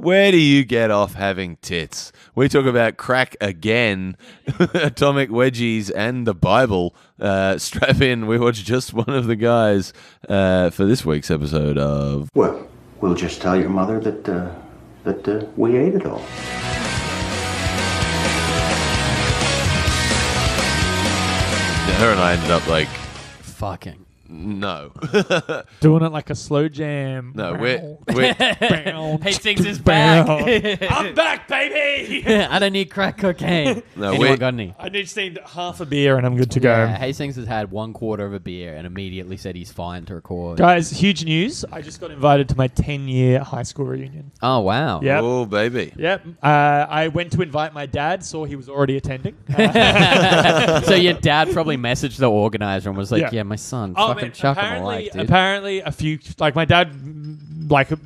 Where do you get off having tits? We talk about crack again, atomic wedgies, and the Bible. Strap in. We watch just one of the guys for this week's episode of... Well, we'll just tell your mother that we ate it all. Her and I ended up like... Fucking. No. Doing it like a slow jam. No, we're Hastings is back. I'm back, baby! I don't need crack cocaine. No, Anyone got any? I just need half a beer and I'm good to go. Yeah, Hastings has had 1/4 of a beer and immediately said he's fine to record. Guys, huge news. I just got invited to my 10-year high school reunion. Oh, wow. Yep. Oh, baby. Yep. I went to invite my dad, saw he was already attending. So your dad probably messaged the organizer and was like, Yeah. my son, Oh, fucking man, chuck him a like, dude. apparently a few, like my dad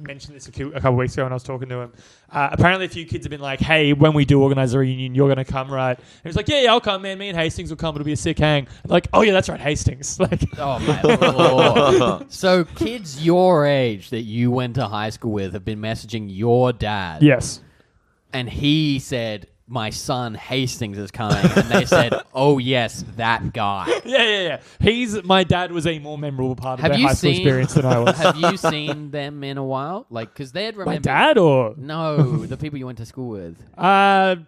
mentioned this a couple weeks ago when I was talking to him. Apparently a few kids have been like, hey, when we do organize a reunion, you're going to come, right? And he was like, yeah, I'll come, man. Me and Hastings will come. It'll be a sick hang. I'm like, oh yeah, that's right, Hastings. Like, Oh, my lord. So kids your age that you went to high school with have been messaging your dad. yes. And he said, my son Hastings is coming. And they said, oh, yes, that guy. Yeah. My dad was a more memorable part of Have their you high school seen- experience than I was. Have you seen them in a while? Like, because they'd remember... My dad or? No, the people you went to school with. No.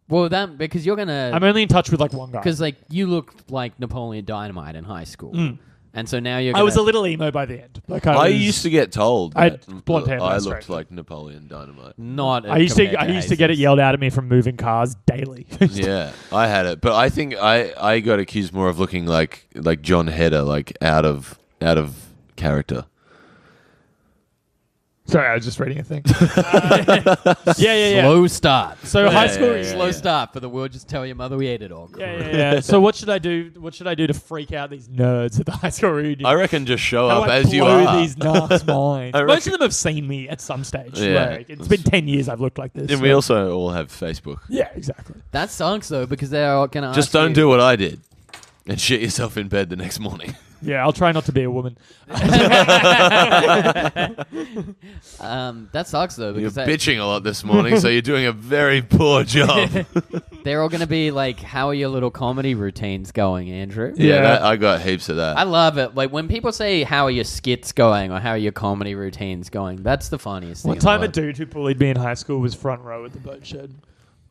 Well, because you're going to... I'm only in touch with like one guy. Because, like, you looked like Napoleon Dynamite in high school. And so now you're I was a little emo by the end. Like I used to get told I that had blonde hair, I that's looked right. like Napoleon Dynamite. Not I used to get it yelled out at me from moving cars daily. Yeah, I had it, but I think I got accused more of looking like John Heder, like out of character. Sorry, I was just reading a thing. Yeah. Slow start. So high school. yeah. Slow start for the world. Just tell your mother we ate it all. Yeah. So what should I do? What should I do to freak out these nerds at the high school reunion? I reckon just show How up do I as you blow are. these narcs' minds? I Most reckon- of them have seen me at some stage. Yeah. Like, it's been 10 years I've looked like this. And we also all have Facebook. Yeah, exactly. That sucks though because they're going to Just don't do what I did and shit yourself in bed the next morning. Yeah, I'll try not to be a woman. That sucks though You're because bitching a lot this morning, so you're doing a very poor job. they're all going to be like, how are your little comedy routines going, Andrew? Yeah, I got heaps of that. I love it. Like when people say, how are your skits going or how are your comedy routines going? That's the funniest thing. One in the time a world. dude who bullied me in high school was front row at the boat shed.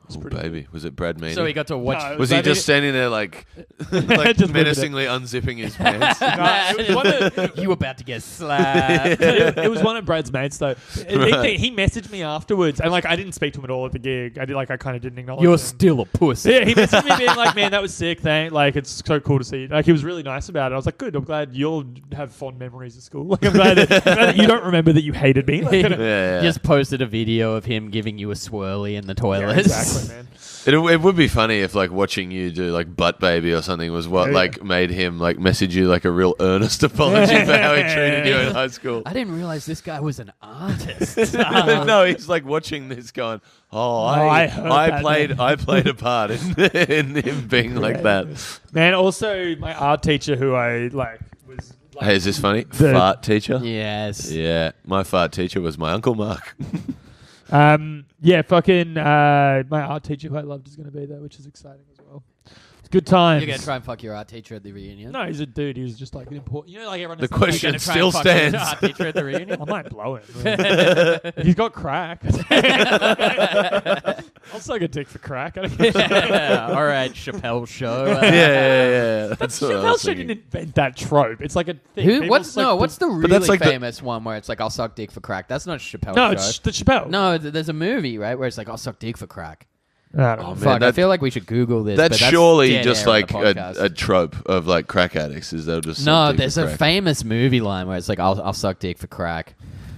It's Oh, pretty baby, was it Brad Meany? So he got to watch. No, was he I just think- standing there like Just moving menacingly unzipping his pants? No, it was one of- you about to get slapped. it was one of Brad's mates though. He messaged me afterwards, and like I didn't speak to him at all at the gig. I kind of didn't acknowledge. You're him. still a pussy. Yeah, he messaged me being like, "Man, that was sick. Thank. Like, it's so cool to see you." Like, he was really nice about it. I was like, "Good. I'm glad you'll have fond memories of school. Like, I'm glad that you don't remember that you hated me." Like, Yeah. Just posted a video of him giving you a swirly in the toilet. yeah, exactly, man. It would be funny if like watching you do like Butt Baby or something was what Yeah. like made him like message you like a real earnest apology for how he treated you in high school. I didn't realize this guy was an artist. No, he's like watching this going, I heard that, I played a part in him being like that. Man, also my art teacher who I like was. Like, Hey, is this funny? The- Fart teacher? Yes. Yeah, my fart teacher was my Uncle Mark. yeah, fucking my art teacher who I loved is going to be there, which is exciting as well. It's good times. You're going to try and fuck your art teacher at the reunion? No, he's a dude. He was just like an important. You know, like everyone. The has something- question You're gonna try still and fuck your stands. art teacher at the reunion? I might blow him. He's got crack. I'll suck a dick for crack. I don't give a shit. All right, Chappelle show. Yeah. That's what I Chappelle was should thinking. invent that trope. It's like a thing. Who? People What's suck what's the really that's like the- famous one where it's like I'll suck dick for crack? That's not Chappelle No, show. it's the Chappelle. No, there's a movie right where it's like I'll suck dick for crack. I don't know. man, Fuck, I that- feel like we should Google this. That's but that's surely dead just air on like the podcast. a trope of like crack addicts. Is they'll just No, suck dick there's for a crack. famous movie line where it's like I'll suck dick for crack.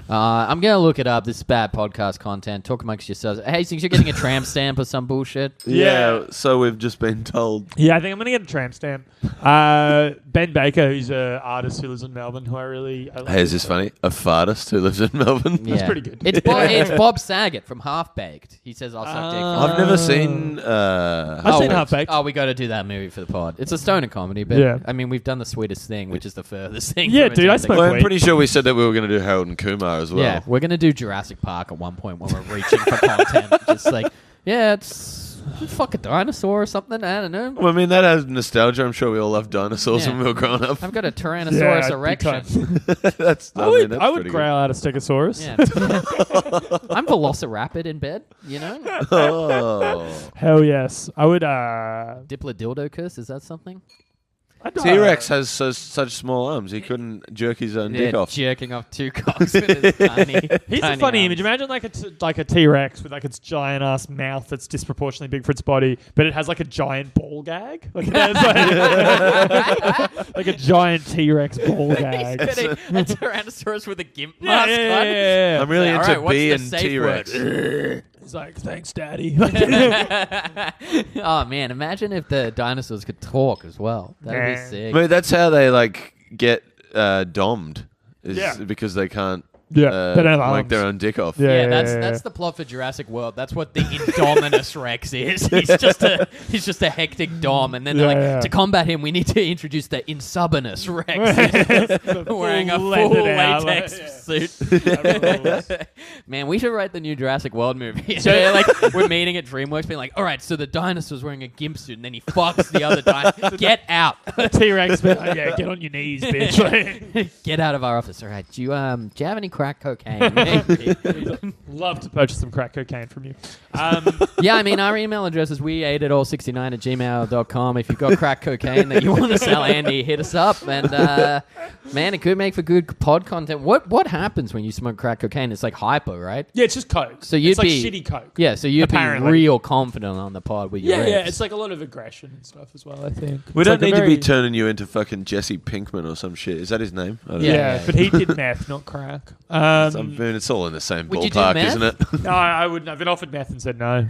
I'm gonna look it up. This is bad podcast content. Talk amongst yourselves. Hey, since you're getting a tramp stamp or some bullshit. Yeah, so we've just been told. Yeah, I think I'm gonna get a tramp stamp. Ben Baker, who's an artist who lives in Melbourne, who I like. Hey, is this funny? A fartist who lives in Melbourne. Yeah. pretty good. It's Bob Saget from Half Baked. He says I'll suck dick for I've never seen. I've seen Half Baked. Oh, we got to do that movie for the pod. It's a stoner comedy, but Yeah. I mean, we've done The Sweetest Thing, which is the furthest thing. Yeah, from dude, I attempting- spoke- Well, I'm Wait. pretty sure we said that we were going to do Harold and Kumar as well. Yeah, we're going to do Jurassic Park at one point when we're reaching for content. Just like, yeah, it's fuck a dinosaur or something. I don't know. Well, I mean, that has nostalgia. I'm sure we all loved dinosaurs Yeah. when we were growing up. I've got a Tyrannosaurus big erection. That's, I would that's pretty growl out a Stegosaurus. Yeah. I'm Velociraptor in bed, you know? good. Oh. Hell yes. I would. Diplodocus, is that something? T-Rex has such small arms. He couldn't jerk his own dick off. Jerking off two cocks with his tiny. Here's tiny a funny arms. image. Imagine like a T-Rex with like its giant ass mouth that's disproportionately big for its body, but it has like a giant ball gag. Like, it has, like a giant T-Rex ball gag. He's got a Tyrannosaurus with a gimp Yeah, mask yeah, on. yeah, yeah. I'm really All into right, what's B the and safe T-Rex. word? He's like, thanks, daddy. Oh man, imagine if the dinosaurs could talk as well. That'd be Man. sick. But that's how they like get domed. Is Yeah. because they can't Yeah, they don't have wank arms. their own dick off. Yeah, that's the plot for Jurassic World. That's what the Indominus Rex is. He's just a hectic dom, and then they're like, Yeah. to combat him, we need to introduce the Insubinus Rex, wearing a full leathered latex suit. Man, we should write the new Jurassic World movie. So like, we're meeting at DreamWorks, being like, all right, so the dinosaur's wearing a gimp suit, and then he fucks the other dinosaur. Get out! T-Rex, but yeah, get on your knees, bitch. Get out of our office. All right, do you have any crack cocaine? Maybe? Love to purchase some crack cocaine from you. Yeah, I mean, our email address is weateitall69@gmail.com. If you've got crack cocaine that you want to sell Andy, hit us up. And, man, it could make for good pod content. What happens when you smoke crack cocaine? It's like hyper, right? Yeah, it's just coke. So you'd it's like be- shitty coke. Yeah, so you'd Apparently. be real confident on the pod with your Yeah, riffs. it's like a lot of aggression and stuff as well, I think. We It's don't like a need to be very- turning you into fucking Jesse Pinkman or some shit. Is that his name? I don't Yeah. know. Yeah, but he did meth, not crack. I mean, it's all in the same Would you do ballpark, meth? isn't it? No, I wouldn't. I've been offered meth and said no.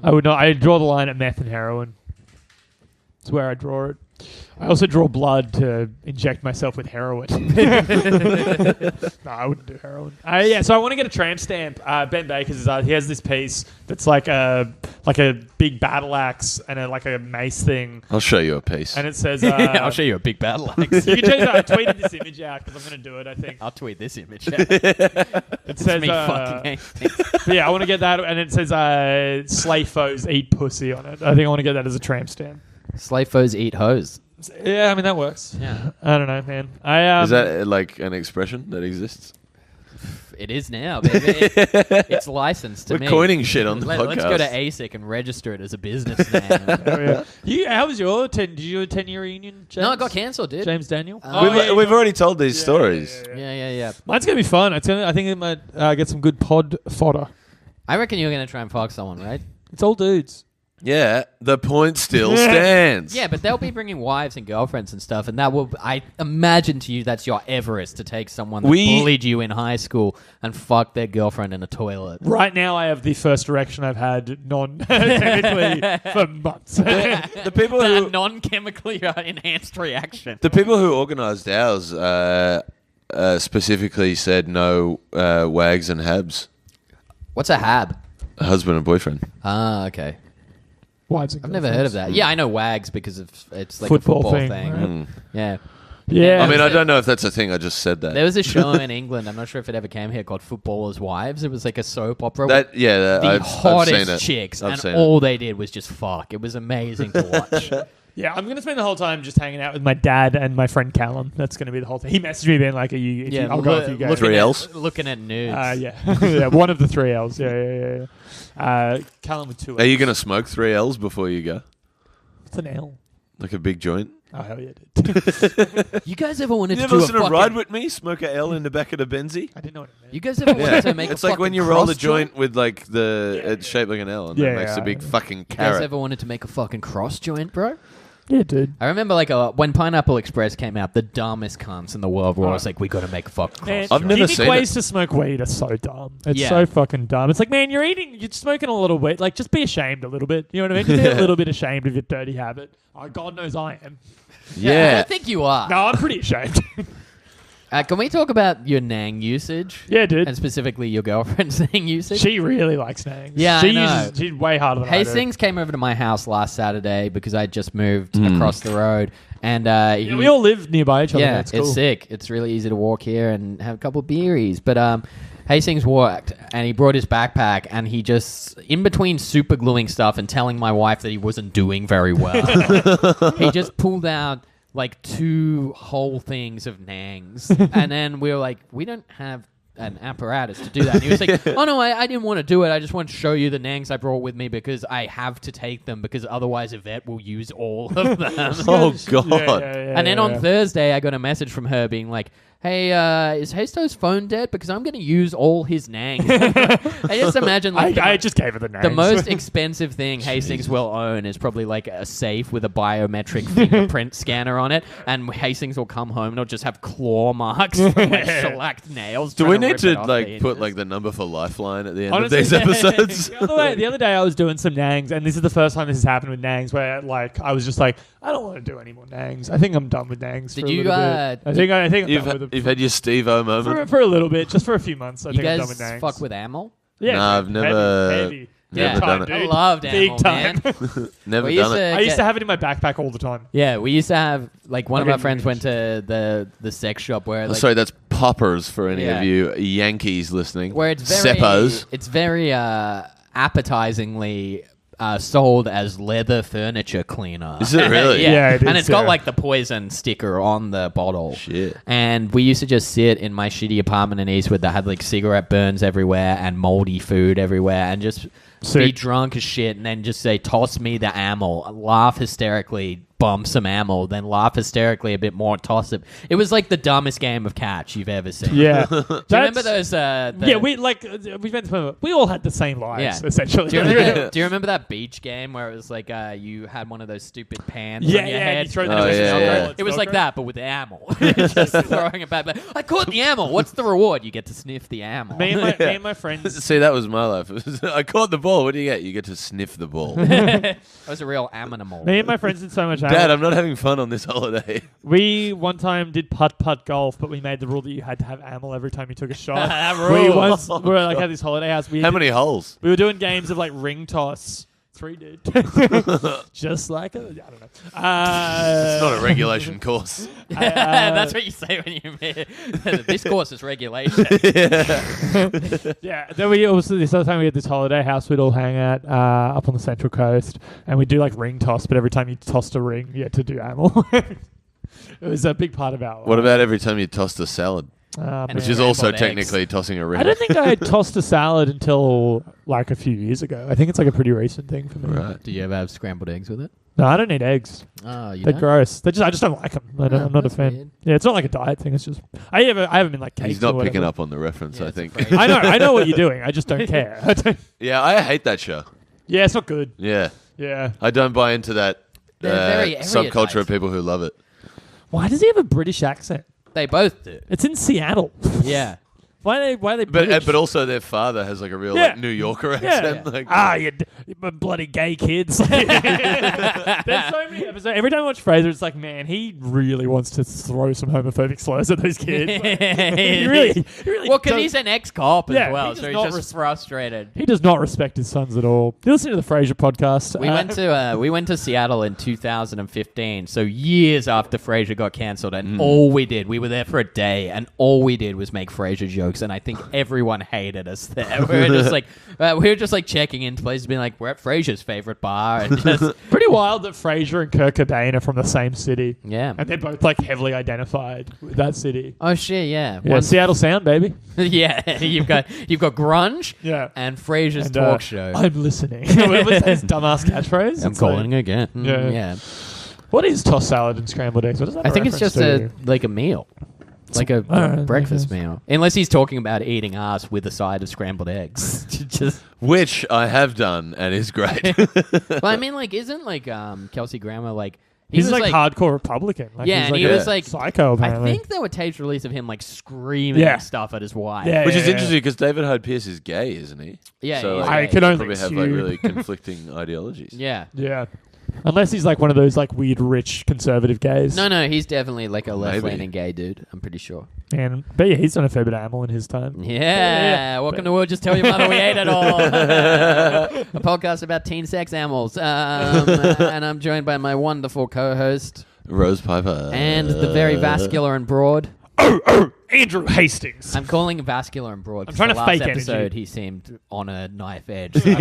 I would not. I draw the line at meth and heroin. It's where I draw it. I also draw blood to inject myself with heroin. No, I wouldn't do heroin. Yeah, so I want to get a tramp stamp. Ben Baker's he has this piece that's like a big battle axe and a mace thing, I'll show you a piece. and it says, I'll show you a big battle axe. You can change that. I tweeted this image out because I'm going to do it. I think I'll tweet this image. it says, me fucking Hastings. but yeah, I want to get that, and it says slay foes eat pussy on it. I think I want to get that as a tramp stamp. Slave foes eat hoes. Yeah, I mean that works. Yeah. I don't know, man. Is that like an expression that exists? It is now, baby. It's licensed to We're me. coining shit on the podcast. Let's go to ASIC and register it as a business name. How was your did you do a 10-year reunion, James? No, it got cancelled, dude. James Daniel. We've already told these stories. Yeah. Mine's gonna be fun. I think it might get some good pod fodder. I reckon you're going to try and fuck someone, right? It's all dudes. Yeah, the point still stands. Yeah, but they'll be bringing wives and girlfriends and stuff, and that will, I imagine to you, that's your Everest, to take someone that bullied you in high school and fuck their girlfriend in a toilet. Right now, I have the first erection I've had non-technically for months. The people A who non-chemically enhanced reaction. the people who organised ours specifically said no wags and habs, What's a hab? husband and boyfriend. Ah, okay. Wives and I've never heard of that. Yeah, I know wags because of it's like Football a football thing, thing. right? Yeah. Yeah. I mean, I don't know if that's a thing. I just said that. There was a show in England, I'm not sure if it ever came here, called Footballers' Wives. It was like a soap opera. the the I've hottest seen it. chicks, I've and seen all they did was just fuck. It was amazing to watch. Yeah, I'm going to spend the whole time just hanging out with my dad and my friend Callum. That's going to be the whole thing. He messaged me being like, I'll go if you go. Three L's? Looking at nudes. Yeah. Yeah, one of the 3 L's. Yeah. Callum with 2 L's. Are you going to smoke 3 L's before you go? What's an L? Like a big joint? Oh, hell yeah, dude. You guys ever wanted You to never do a listen to fucking... Ride With Me? Smoke a L in the back of the Benzie? I didn't know what it meant. You guys ever wanted to make It's a like when fucking you roll a cross joint with like it's shaped like an L and Yeah, it makes a big fucking You guys carrot. ever wanted to make a fucking cross joint, bro? Yeah, dude. I remember when Pineapple Express came out, the dumbest cunts in the world were always like, we got to make a fucking Man, cross I've never gimmick seen ways it. to smoke weed are so dumb. It's Yeah. so fucking dumb. It's like, man, you're smoking a little bit. Like, just be ashamed a little bit. You know what I mean? Just be a little bit ashamed of your dirty habit. Oh, God knows I am. Yeah. I think you are. No, I'm pretty ashamed. Can we talk about your Nang usage? Yeah, dude. And specifically your girlfriend's Nang usage? She really likes Nangs. Yeah, she I know. She's way harder than I do. Hastings came over to my house last Saturday because I just moved across the road, And Yeah, we all live nearby each other. yeah, That's cool. it's sick. It's really easy to walk here and have a couple of beeries. But Hastings walked, and he brought his backpack, and he just, in between super gluing stuff and telling my wife that he wasn't doing very well, he just pulled out like 2 whole things of nangs. And then we were like, we don't have an apparatus to do that. And he was like, oh no, I didn't want to do it. I just wanted to show you the nangs I brought with me because I have to take them because otherwise Yvette will use all of them. Oh, God. And then on Thursday, I got a message from her being like, hey, is Hasto's phone dead? Because I'm going to use all his nangs. I just imagine like I just gave her the names. the most expensive thing Hastings will own is probably like a safe with a biometric fingerprint scanner on it, and Hastings will come home and it'll just have claw marks from like shellacked nails. Do trying we need rip to it off the like put hinges. like the number for Lifeline at the end Honestly, of these episodes? The other day I was doing some nangs, and this is the first time this has happened with nangs, where like I was just like, I don't want to do any more nangs. I think I'm done with nangs. Did for a you, little bit. I think I'm done with You've had your Steve-O moment. for a little bit, just for a few months. I You think I'm done guys with nangs. fuck with Amel? Yeah, Nah, I've never- heavy. Yeah. Never done it. I dude. loved Big Amel, time. man. Never We used done it. to I used get- to have it in my backpack all the time. Yeah, we used to have like one of Okay, our friends went to the sex shop where like Sorry, that's poppers for any Yeah. of you Yankees listening. where it's very Seppos. it's very appetizingly sold as leather furniture cleaner. Is it really? yeah. Yeah, it and is, it's got yeah. like the poison sticker on the bottle. Shit. And we used to just sit in my shitty apartment in Eastwood that had like cigarette burns everywhere and moldy food everywhere and just be Sick. drunk as shit and then just say, toss me the ammo, laugh hysterically, bump some ammo, then laugh hysterically a bit more, toss it. It was like the dumbest game of catch you've ever seen. Yeah. Do you remember those? Yeah, we all had the same lives, Yeah. essentially. Do you remember that beach game where it was like you had one of those stupid pans Yeah, on your yeah, head? and you throw the Oh, yeah, Velcro. yeah. It was like that, but with the ammo. Just throwing it back. Like, I caught the ammo. What's the reward? You get to sniff the ammo. me and my friends. See, that was my life. It was, I caught the ball. What do you get? You get to sniff the ball. That was a real animal. Me and my friends did so much. Dad, I'm not having fun on this holiday. We one time did putt golf, but we made the rule that you had to have ammo every time you took a shot. That We rule. once we were like at this holiday house. How many holes? We were doing games of like ring toss. 3, dude. Just like I don't know. It's not a regulation course. That's what you say when you meet. This course is regulation. Yeah. Then we also this other time we had this holiday house. We'd all hang out up on the Central Coast, and we'd do like ring toss. But every time you tossed a ring, you had to do ammo. It was a big part of our life. What about every time you tossed a salad? And Which Yeah. is also Scrambled eggs. technically tossing a ring. I don't think I had tossed a salad until like a few years ago. I think it's like a pretty recent thing for me. Right. Do you ever have scrambled eggs with it? No, I don't need eggs. Oh, you They're don't? gross. I just don't like them. I'm not a that's fan. weird. Yeah, it's not like a diet thing. It's just I haven't been like cakes. He's not or picking whatever. up on the reference, Yeah, I it's a think. phrase. I know what you're doing. I just don't care. Yeah, I hate that show. Yeah, it's not good. Yeah. Yeah. I don't buy into that They're very subculture erudite. of people who love it. Why does he have a British accent? They both do. It's in Seattle. Yeah. Why are they British? But also their father has like a real Yeah. like New Yorker yeah. accent. Like, you bloody gay kids. There's so many episodes. Every time I watch Frasier, it's like, man, he really wants to throw some homophobic slurs at those kids. Like, he really Well, because does- he's an ex-cop as Yeah, well, he does so not he's just frustrated. He does not respect his sons at all. You listen to the Frasier podcast. We went to Seattle in 2015, so years after Frasier got cancelled, and all we did, we were there for a day, and all we did was make Frasier jokes, and I think everyone hated us there. We were just like checking into places, being like, we're at Frasier's favorite bar, and just Pretty wild that Frasier and Kurt Cobain are from the same city. yeah. And they're both like heavily identified with that city. Oh shit, yeah. Yeah, Seattle Sound, baby. Yeah, you've got grunge, Yeah. and Frasier's And, talk show. I'm listening. What was his dumbass catchphrase? I'm It's calling like, again. Yeah. Yeah. What is tossed salad and scrambled eggs? What does that I think it's reference just to? a meal. Like a Alright, breakfast I guess. meal. Unless he's talking about eating ass with a side of scrambled eggs. Just which I have done and is great. well, I mean, like, isn't like Kelsey Grammer like He's was like hardcore Republican. Like, yeah, he's and like he a was like psycho. I Apparently. think there were tapes released of him like screaming Yeah. stuff at his wife. Yeah, Which is interesting because David Hyde Pierce is gay, isn't he? Yeah, So he's like, gay. I could only probably have assume. like really conflicting ideologies. Yeah. Yeah. Unless he's like one of those like weird rich conservative gays. No, he's definitely like a Maybe. left-leaning gay dude. I'm pretty sure. But yeah, he's done a fair bit of animal in his time. Yeah. Welcome to We'll Just Tell Your Mother We Ate It All. A podcast about teen sex animals. And I'm joined by my wonderful co-host. Rose Piper. And the very vascular and broad. Andrew Hastings. I'm calling him vascular and broad. I'm trying to the last fake episode, energy. he seemed on a knife edge. So I'm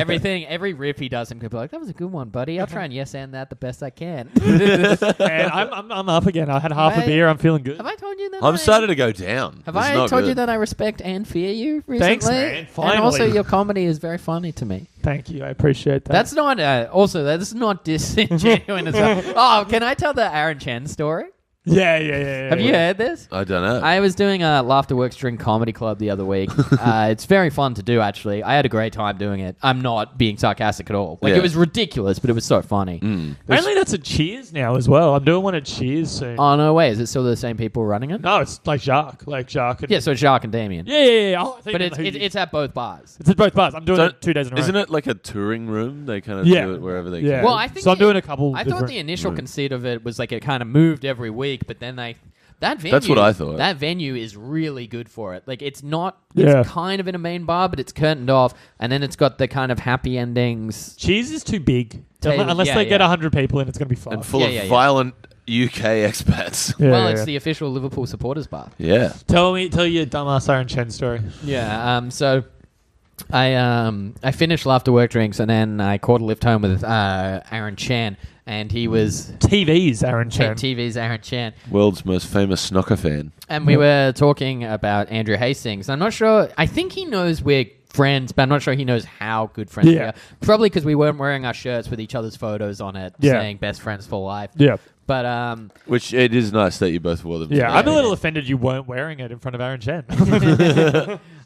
trying to- every riff he does, I'm going to be like, that was a good one, buddy. I'll try and yes and that the best I can. And I'm up again. I had half a Mate. beer. I'm feeling good. Have I told you that? I'm starting to go down. Have It's I not told you good. that I respect and fear you recently? Thanks, man. And Finally. also, your comedy is very funny to me. Thank you. I appreciate that. That's not. That's not disingenuous as well. Oh, can I tell the Aaron Chen story? Yeah. Have you heard this? I don't know. I was doing a Laughter Works Drink Comedy Club the other week. It's very fun to do, actually. I had a great time doing it. I'm not being sarcastic at all. Like, Yeah. it was ridiculous, but it was so funny. Apparently that's a Cheers now as well. I'm doing one at Cheers soon. Oh, no way. Is it still the same people running it? No, it's like Jacques. And Yeah, so it's Jacques and Damien. Yeah. Oh, I think But I know who it's at both bars. it's at both bars. I'm doing So, it 2 days in a row. Isn't it like a touring room? They kind of Yeah. do it wherever they Yeah. can. Well, I think So I'm doing a couple I thought different- the initial conceit of it was like it kind of moved every week, but then that venue. That's what I thought. That venue is really good for it. Like it's not. Yeah. It's kind of in a main bar, but it's curtained off, and then it's got the kind of happy endings. Cheers is too big. Table- Unless yeah, they get yeah. 100 people in, it's going to be fun. and full Yeah, of yeah, yeah. violent UK expats. Yeah, Well, yeah, it's yeah. the official Liverpool supporters bar. Yeah. Tell your dumbass Aaron Chen story. Yeah. So I finished Laughter Work Drinks, and then I caught a lift home with Aaron Chan, and he was TV's Aaron Chen. TV's Aaron Chan. World's most famous snooker fan. And we were talking about Andrew Hastings. I'm not sure. I think he knows we're friends, but I'm not sure he knows how good friends we Yeah. are. Probably because we weren't wearing our shirts with each other's photos on it, Yeah. saying best friends for life. Yeah. But Which it is nice that you both wore them. Yeah, together. I'm a little offended you weren't wearing it in front of Aaron Chen.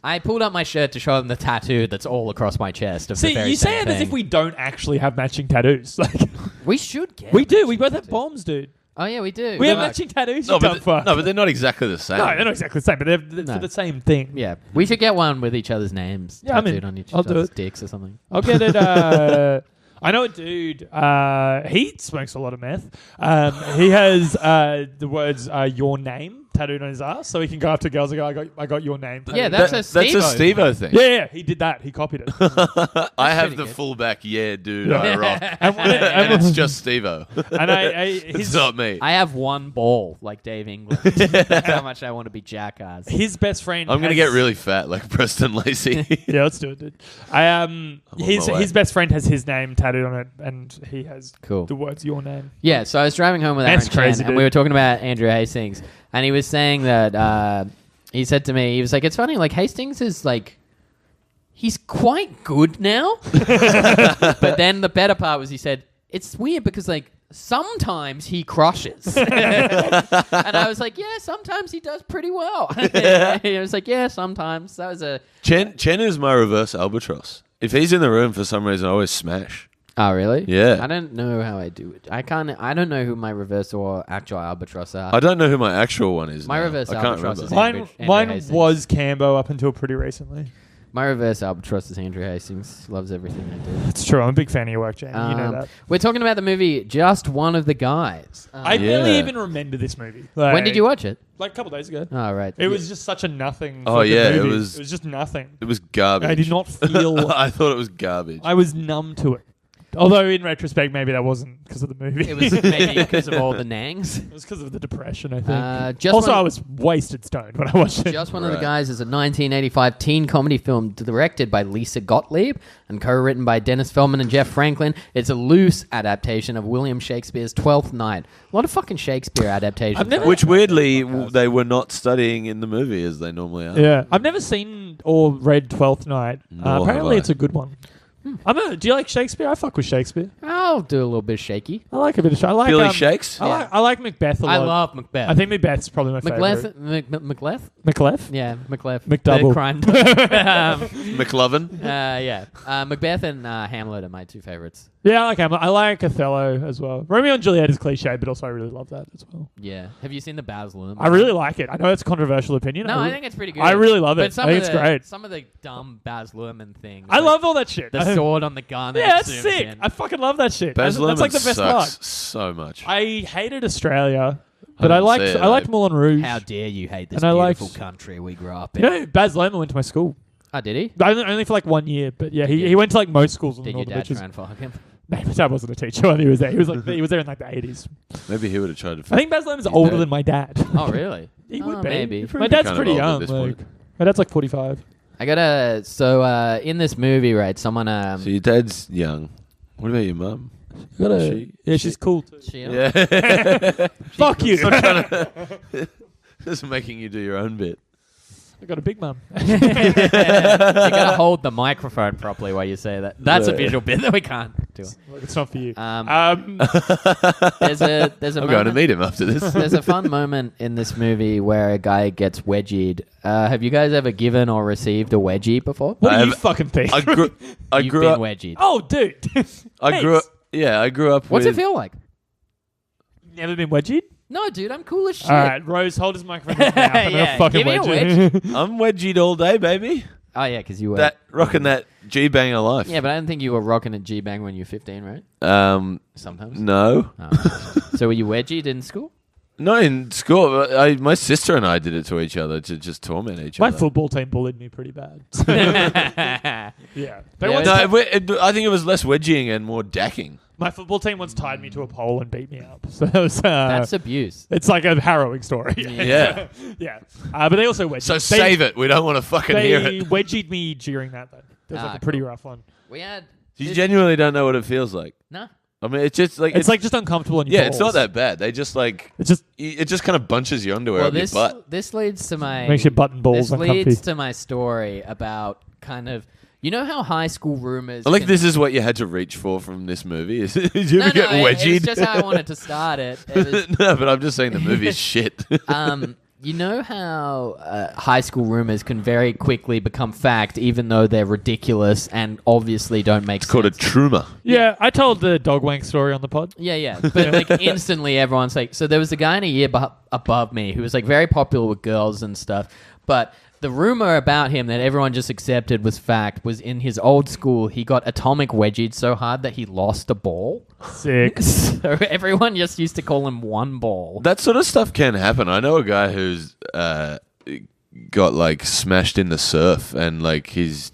I pulled up my shirt to show them the tattoo that's all across my chest. Of the See, very you say same it as thing. if we don't actually have matching tattoos. Like We should get. we them. do. We both have bombs, dude. Oh yeah, we do. We have But- matching tattoos. No, You dumb but fuck. no, but they're not exactly the same. No, they're not exactly the same, but they're No. for the same thing. Yeah, we should get one with each other's names Yeah, I'm in. tattooed on each I'll do other's it. dicks or something. I'll get it. I know a dude. He smokes a lot of meth. He has the words "your name" tattooed on his ass, so he can go up to girls and go, "I got your name." Yeah, tattooed." that's That's a Steve-O. Steve-O thing. Yeah, he did that. He copied it. I have pretty the good. fullback, yeah, dude, Yeah. I rock. and And it's just Steve-O. and It's his not me. I have one ball like Dave England. That's how much I want to be jackass. his best friend. I'm going to has- get really fat like Preston Lacey. Yeah, let's do it, dude. His my way. his best friend has his name tattooed on it, and he has Cool. the words "your name." Yeah, so I was driving home with That's Aaron Chen, crazy, and dude. we were talking about Andrew Hastings, and he was saying that he said to me, he was like, "It's funny, like Hastings is like, he's quite good now." But then the better part was he said, "It's weird because like sometimes he crushes," and I was like, "Yeah, sometimes he does pretty well." He was like, "Yeah, sometimes." That was a Chen is my reverse albatross. If he's in the room for some reason, I always smash. Oh, really? Yeah. I don't know how I do it. I don't know who my reverse or actual albatross are. I don't know who my actual one is. My now. reverse I can't albatross remember. is Mine, Andrew mine Hastings. was Cambo up until pretty recently. My reverse albatross is Andrew Hastings. Loves everything I do. It's true. I'm a big fan of your work, Jamie. You know that. We're talking about the movie Just One of the Guys. I Yeah. barely even remember this movie. When did you watch it? Like a couple days ago. Oh, right. It was just such a nothing. Oh, fucking yeah, it movie. was- It was just nothing. It was garbage. I did not feel. I thought it was garbage. I was numb to it. Although in retrospect, maybe that wasn't because of the movie. It was maybe because of all the nangs. It was because of the depression, I think. Just also, one- I was wasted stoned when I watched it. Just One of the Right. Guys is a 1985 teen comedy film directed by Lisa Gottlieb and co-written by Dennis Feldman and Jeff Franklin. It's a loose adaptation of William Shakespeare's Twelfth Night. A lot of fucking Shakespeare adaptations. I've never- Which weirdly, they were not studying in the movie as they normally are. Yeah, I've never seen or read Twelfth Night. Nor Apparently, have I. it's a good one. Do you like Shakespeare? I fuck with Shakespeare. I'll do a little bit shaky. I like a bit of. I like Billy Shakes? I like Macbeth a lot. I love Macbeth. I think Macbeth's probably my Macbeth. favorite. Macbeth? Macbeth. Yeah, Macbeth. McDouble. The crime. um, McLovin? yeah. Macbeth and Hamlet are my two favorites. Yeah, I like Hamlet. I like Othello as well. Romeo and Juliet is cliche, but also I really love that as well. Yeah. Have you seen the Baz Luhrmann? I really like it. I know it's a controversial opinion. No, I think it's pretty good. I really love But it. I think it's great. Some of the dumb Baz Luhrmann things. I like love all that shit. the sword on the gun. Yeah, that that's zooms sick. in. I fucking love that shit. Baz That's like the best sucks part. so much. I hated Australia, but I didn't liked see it, I liked I- Moulin Rouge. How dare you hate this And I beautiful liked- country we grew up You in? know, Baz Luhrmann went to my school. Oh, did he? Only for like 1 year, but yeah, he went to like most schools in the Did your Northern dad Beaches. try and fuck him? No, my dad wasn't a teacher when he was there. He was there in like the 80s. Maybe he would have tried to. I think Baz Luhrmann's older than my dad. Oh, really? He would be. Maybe. My dad's kind of pretty old at young. this Like, point. my dad's like 45. I gotta. So in this movie, right? Someone. So your dad's young. What about your mum? She's cool too. Yeah. Fuck you. Just making you do your own bit. I got a big mum. You gotta hold the microphone properly while you say that. That's a Yeah. visual bit that we can't do. It's not for you. There's a I'm going to moment, meet him after this. there's a fun moment in this movie where a guy gets wedgied. Have you guys ever given or received a wedgie before? What I do you have- fucking think? I grew You've been up. wedgied. Oh, dude. I grew up. Yeah, I grew up. What's with, it feel like? Never been wedgied? No, dude, I'm cool as shit. All right, Rose, hold his microphone in his mouth. I'm Yeah, gonna fucking give me a wedge you. I'm wedgied all day, baby. Oh yeah, because you were. That rocking that G banger life. Yeah, but I don't think you were rocking a G-bang when you were 15, right? Sometimes. No, Oh. So were you wedgied in school? not in school. My sister and I did it to each other to just torment each My other. football team bullied me pretty bad. Yeah, Yeah. They Yeah, once No, I think it was less wedging and more decking. my football team once tied me to a pole and beat me up. So it was, That's abuse. it's like a harrowing story. Yeah. Yeah. But they also wedged So save it. We don't want to fucking hear They it. wedgied me during that, though. It was like a pretty Cool. rough one. We had. You genuinely don't know what it feels like. No. I mean, it's just like It's like just uncomfortable in your yeah, it's not balls. that bad. They just like It's just it just kind of bunches your underwear Well, up your this butt. this leads to my makes your button balls this uncomfy. leads to my story about kind of you know how high school rumors. I like can- this is what you had to reach for from this movie. Did you No, ever get no, wedgied? it's just how I wanted to start it. It was, No, but I'm just saying the movie's shit. you know how high school rumors can very quickly become fact, even though they're ridiculous and obviously don't make It's sense. called a truma. Yeah, I told the dog wank story on the pod. Yeah. But like instantly everyone's like, so there was a guy in a year above me who was like very popular with girls and stuff. But the rumor about him that everyone just accepted was fact was in his old school, he got atomic wedgied so hard that he lost a ball. Sick. So everyone just used to call him one ball. That sort of stuff can happen. I know a guy who's got like smashed in the surf and like his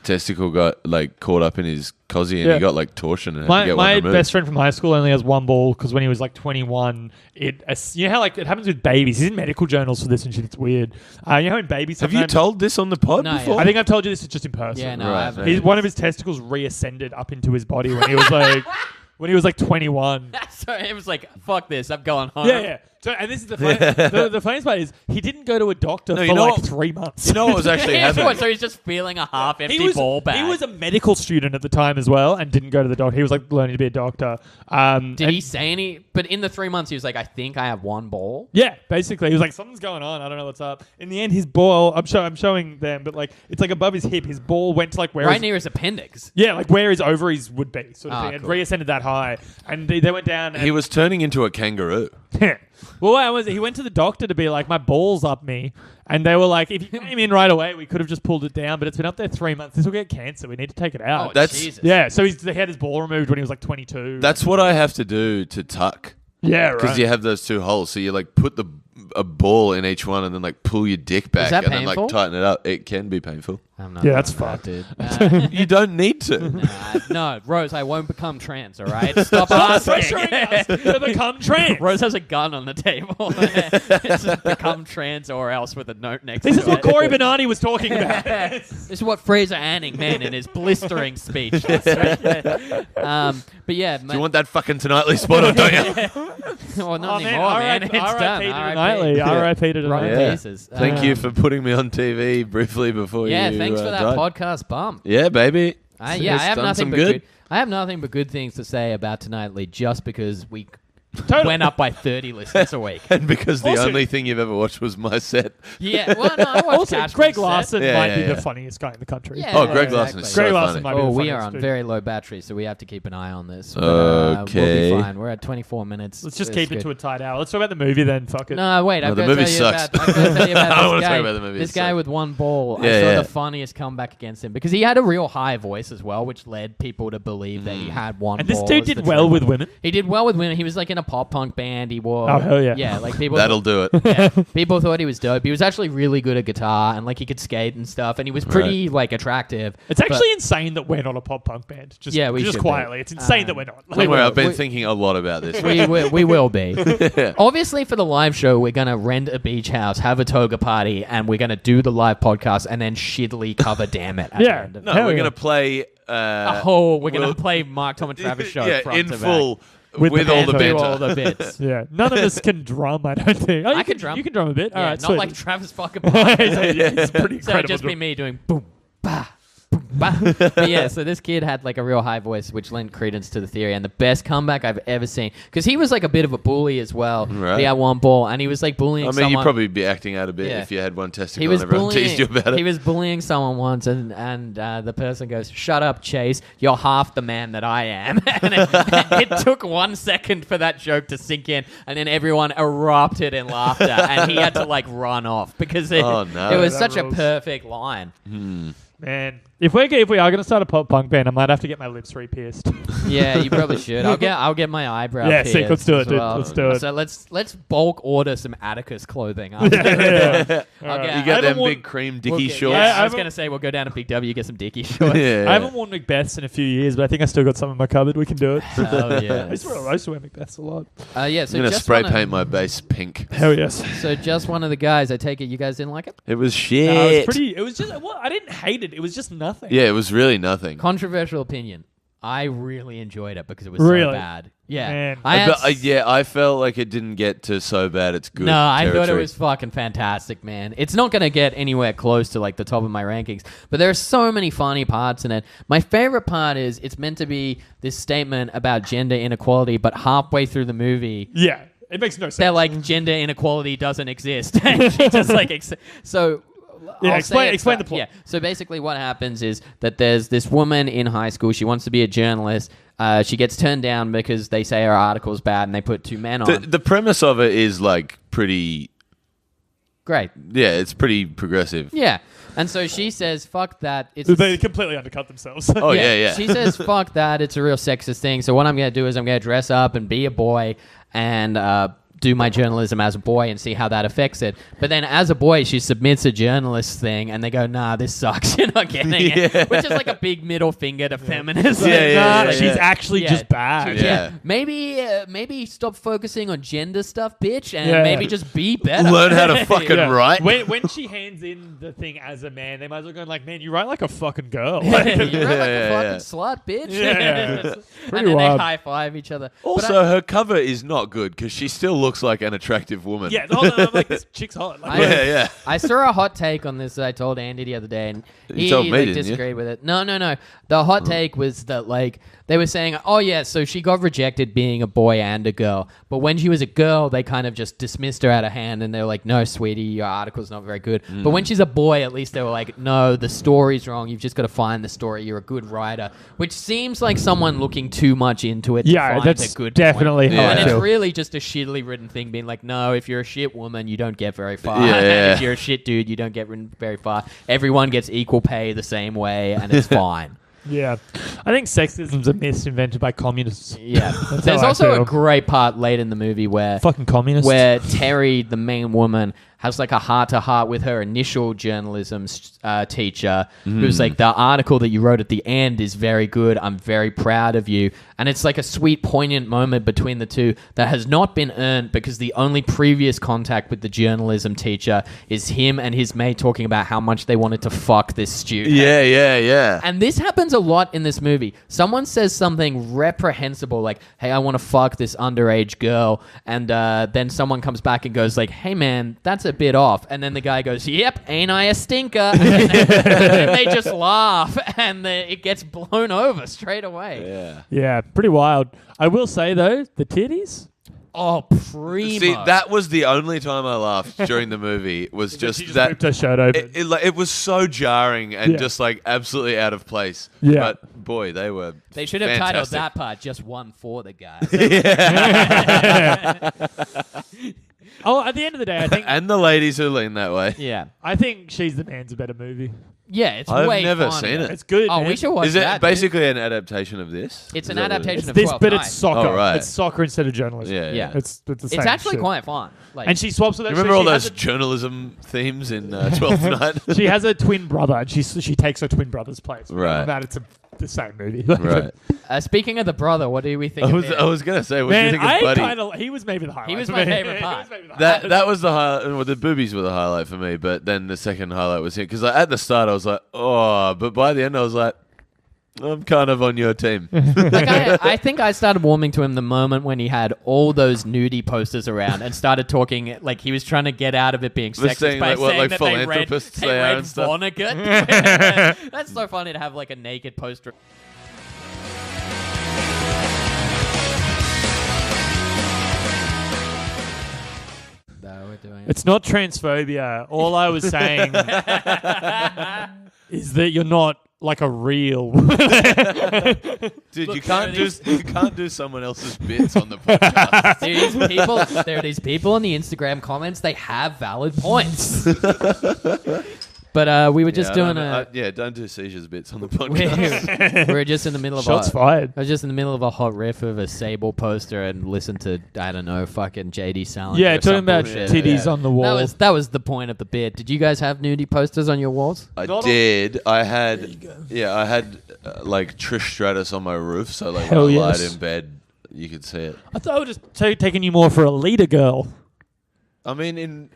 testicle got like caught up in his cosy and Yeah. he got like torsion and had to get one My removed. best friend from high school only has one ball because when he was like 21, you know how like it happens with babies. He's in medical journals for this and shit. It's weird. You know how in babies, Have you sometimes- told this on the pod No, before? yeah. I think I've told you this is just in person. Yeah, no, Right. I haven't. One of his testicles reascended up into his body when he was like 21. So it was like, fuck this, I'm going home. Yeah. So, and this is the funny, the funniest part is he didn't go to a doctor No, for you know like what- 3 months. You know what was actually Yeah, happening? so he's just feeling a half-empty ball bag. He was a medical student at the time as well and didn't go to the doctor. He was like learning to be a doctor. Did he say any? But in the 3 months, he was like, I think I have one ball. Yeah, basically. He was like, something's going on. I don't know what's up. In the end, his ball, I'm showing them, but like, it's like above his hip. His ball went to like where Right his, near his appendix. yeah, like where his ovaries would be, sort of Ah, thing. It cool. reascended that high. And they went down. And He was turning into a kangaroo. well, what was he went to the doctor to be like, my ball's up me. And they were like, if you came in right away, we could have just pulled it down, but it's been up there 3 months. This will get cancer. We need to take it out. Oh, That's- Jesus. Yeah, so he had his ball removed when he was like 22. That's what I have to do to tuck. yeah, Because right. you have those two holes, so you like put a ball in each one and then like pull your dick back that and then painful? like tighten it up. It can be painful. I'm not Yeah, that's doing that, fucked. dude. You don't need to. No, Rose, I won't become trans, all right? Stop Stop asking. pressuring us to become trans. Rose has a gun on the table. It's just become trans or else with a note next This to is what it. Corey Bernardi was talking about. This is what Fraser Anning meant in his blistering speech. But yeah, Do you want that fucking Tonightly spot or don't you? well, not Oh, anymore, man. It's done. R.I.P. to R.I.P. Nightly. R.I.P. to Right, Nightly. Yeah. pieces. Thank you for putting me on TV briefly before Yeah, you thanks for that died. podcast bump. Yeah, baby. I It's have done nothing some but good. I have nothing but good things to say about Tonightly just because we Totally. went up by 30 listeners a week. And because the Also- only thing you've ever watched was my set. Yeah, well, no, I watched Also, Cashman's Greg set. Larson Yeah, might yeah, be yeah. the funniest guy in the country. Yeah, Oh, Greg Larson is exactly. so Greg Larson funny. might be Oh, the we funniest are on dude. very low battery, so we have to keep an eye on this. But, Okay. we'll be fine. We're at 24 minutes. Let's just It's keep it good. to a tight hour. Let's talk about the movie then. Fuck it. No, wait. No, I've the got to movie tell you sucks. about. I've got to tell you about I don't this wanna guy. talk about the movie. This It guy sucks. with one ball. I Yeah, saw yeah. the funniest comeback against him because he had a real high voice as well, which led people to believe that he had one. And this ball dude as the did well truth. with women. He did well with women. He was like in a pop punk band. He wore. Oh, hell yeah. Yeah, like people. That'll do it. Yeah, people thought he was dope. He was actually really good at guitar and like he could skate and stuff. And he was pretty like attractive. It's actually insane that we're not a pop punk band. Just, Yeah, we just should quietly. be. It's insane that we're not. Don't worry, I've been we- thinking a lot about this. We will be. Obviously, for the live show, we're going to rent a beach house, have a toga party, and we're going to do the live podcast and then shittily cover Damn It at the Yeah. end of No, it. Hell we're yeah. going to play... We're going to play Mark, Tom, and Travis show yeah, front in to full back. with all the Do banter. all the bits. Yeah, none of us can drum. I don't think. Oh, I can drum. You can drum a bit. All Yeah, right, not sweet. like Travis fucking Barker. It's pretty So incredible. it'd just be me doing boom, bah, boom, bah. But yeah, so this kid had like a real high voice, which lent credence to the theory, and the best comeback I've ever seen. Because he was like a bit of a bully as well. Right. He had one ball, and he was like bullying I mean, someone. you'd probably be acting out a bit Yeah. if you had one testicle He was and everyone teased you bullying. about it. He was bullying someone once, and the person goes, "Shut up, Chase. You're half the man that I am." And it took 1 second for that joke to sink in, and then everyone erupted in laughter, and he had to like run off because it Oh, no. was That such rules. a perfect line. Man, if we are going to start a pop punk band, I might have to get my lips re-pierced. Yeah, you probably should. I'll get my eyebrow. Yeah, sick. Let's pierced do it, as dude. well. Let's do it. So let's bulk order some Atticus clothing. After Yeah. Okay, You I got don't them want- big cream we'll dicky get- shorts. Yeah, I I was haven't- gonna say we'll go down to Big W, get some dicky shorts. Yeah. I haven't worn Macbeths in a few years, but I think I still got some in my cupboard. We can do it. Hell yeah. I used to wear Macbeths a lot. Yeah, so I'm going to just spray wanna- paint my base pink. Hell yes. So just one of the guys. I take it you guys didn't like it. It was shit. No, it was pretty. It was just. Well, I didn't hate it. It was just nothing. Yeah, it was really nothing. Controversial opinion. I really enjoyed it because it was Really? so bad. Yeah, Man. I felt like it didn't get to so bad it's good. No, I thought it territory. was fucking fantastic, man. It's not going to get anywhere close to like the top of my rankings, but there are so many funny parts in it. My favorite part is it's meant to be this statement about gender inequality, but halfway through the movie, Yeah. It makes no sense. they're like, gender inequality doesn't exist. And she just like, so... Yeah, I'll explain- say it explain the fast. plot. Yeah. So basically, what happens is that there's this woman in high school. She wants to be a journalist. She gets turned down because they say her article's bad, and they put two men on. The premise of it is like pretty. Great. Yeah, it's pretty progressive. Yeah. And so she says, "Fuck that." It's They completely undercut themselves. Oh yeah. She says, "Fuck that." It's a real sexist thing. So what I'm going to do is I'm going to dress up and be a boy and do my journalism as a boy and see how that affects it. But then as a boy, she submits a journalist thing and they go, "Nah, this sucks. You're not getting it." Which is like a big middle finger to feminism. Yeah, She's actually Yeah. just bad. Yeah. Maybe stop focusing on gender stuff, bitch, and Yeah. maybe just be better. Learn how to fucking Yeah. write. When she hands in the thing as a man, they might as well go like, "Man, you write like a fucking girl." You're like a Yeah, fucking yeah. slut, bitch. Yeah. and Pretty then wild. they high five each other. But Also, her cover is not good because she still looks like an attractive woman. Yeah, the whole time I'm like, this chick's hot. Like, yeah. I saw a hot take on this that I told Andy the other day, and he told me, like, didn't you? disagreed with it. No. The hot take was that like they were saying, "Oh yeah, so she got rejected being a boy and a girl, but when she was a girl, they kind of just dismissed her out of hand, and they were like, 'No, sweetie, your article's not very good.' But when she's a boy, at least they were like, 'No, the story's wrong. You've just got to find the story. You're a good writer,' which seems like someone looking too much into it. To Yeah, find that's a good definitely point. how I And it's feel. really just a shittily written thing, being like, "No, if you're a shit woman, you don't get very far. Yeah, yeah. If you're a shit dude, you don't get very far. Everyone gets equal pay the same way, and it's fine." Yeah. I think sexism's a myth invented by communists. Yeah. That's There's how I also feel. a great part late in the movie where Fucking communists. Terry, the main woman, has like a heart-to-heart with her initial journalism teacher, who's like, "The article that you wrote at the end is very good. I'm very proud of you." And it's like a sweet, poignant moment between the two that has not been earned because the only previous contact with the journalism teacher is him and his mate talking about how much they wanted to fuck this student. Yeah. And this happens a lot in this movie. Someone says something reprehensible like, "Hey, I want to fuck this underage girl." And then someone comes back and goes like, "Hey, man, that's a bit off." And then the guy goes, "Yep, ain't I a stinker?" And they just laugh and it gets blown over straight away. Yeah. Yeah, pretty wild. I will say, though, the titties. Oh, primo. See, that was the only time I laughed during the movie. Was She just just that. ripped her shirt open. It was so jarring and Yeah. just like absolutely out of place. Yeah. But boy, they were. They should have titled fantastic. that part just one for the guy. Oh, at the end of the day, I think And the ladies who lean that way. Yeah. I think She's the Man's a better movie. Yeah, it's I've way never funnier. seen it. It's good. Oh, man. we should watch Is it that. basically an adaptation of this? It's Is an that what it adaptation is? of This, 12th but Night. it's soccer. Oh, right. It's soccer instead of journalism. Yeah, Yeah. It's the same It's actually shit. quite fun. Like, And she swaps with that. Remember so all she has those journalism themes in 12th Night? She has a twin brother, and she takes her twin brother's place. Right. That it's the same movie. Right. speaking of the brother, what do we think I of was, him? I was going to say, what do you Man, think of I Buddy? kind of he was maybe the highlight. He was for my me. favorite He part. was maybe the highlight. That was the highlight. Well, the boobies were the highlight for me, but then the second highlight was him. Because at the start, I was like, oh, but by the end, I was like, I'm kind of on your team. Like I think I started warming to him the moment when he had all those nudie posters around and started talking like he was trying to get out of it being Was sexist saying, by like, what, saying like that they read, philanthropists they they are read and stuff? Vonnegut. That's so funny to have like a naked poster. No, we're doing it. It's not transphobia. All I was saying is that you're not like a real. Dude, you can't do someone else's bits on the podcast. There are these people in the Instagram comments. They have valid points. But we were just doing don't do seizures bits on the podcast. we were just in the middle of Shots fired. I was just in the middle of a hot riff of a Sable poster and listened to, I don't know, fucking JD Salinger. Yeah, or talking some about bullshit. titties on the wall. That was the point of the bit. Did you guys have nudie posters on your walls? I did. I had like Trish Stratus on my roof, so like Hell when I lied yes. in bed, you could see it. I thought I was just taking you more for a leader girl. I mean,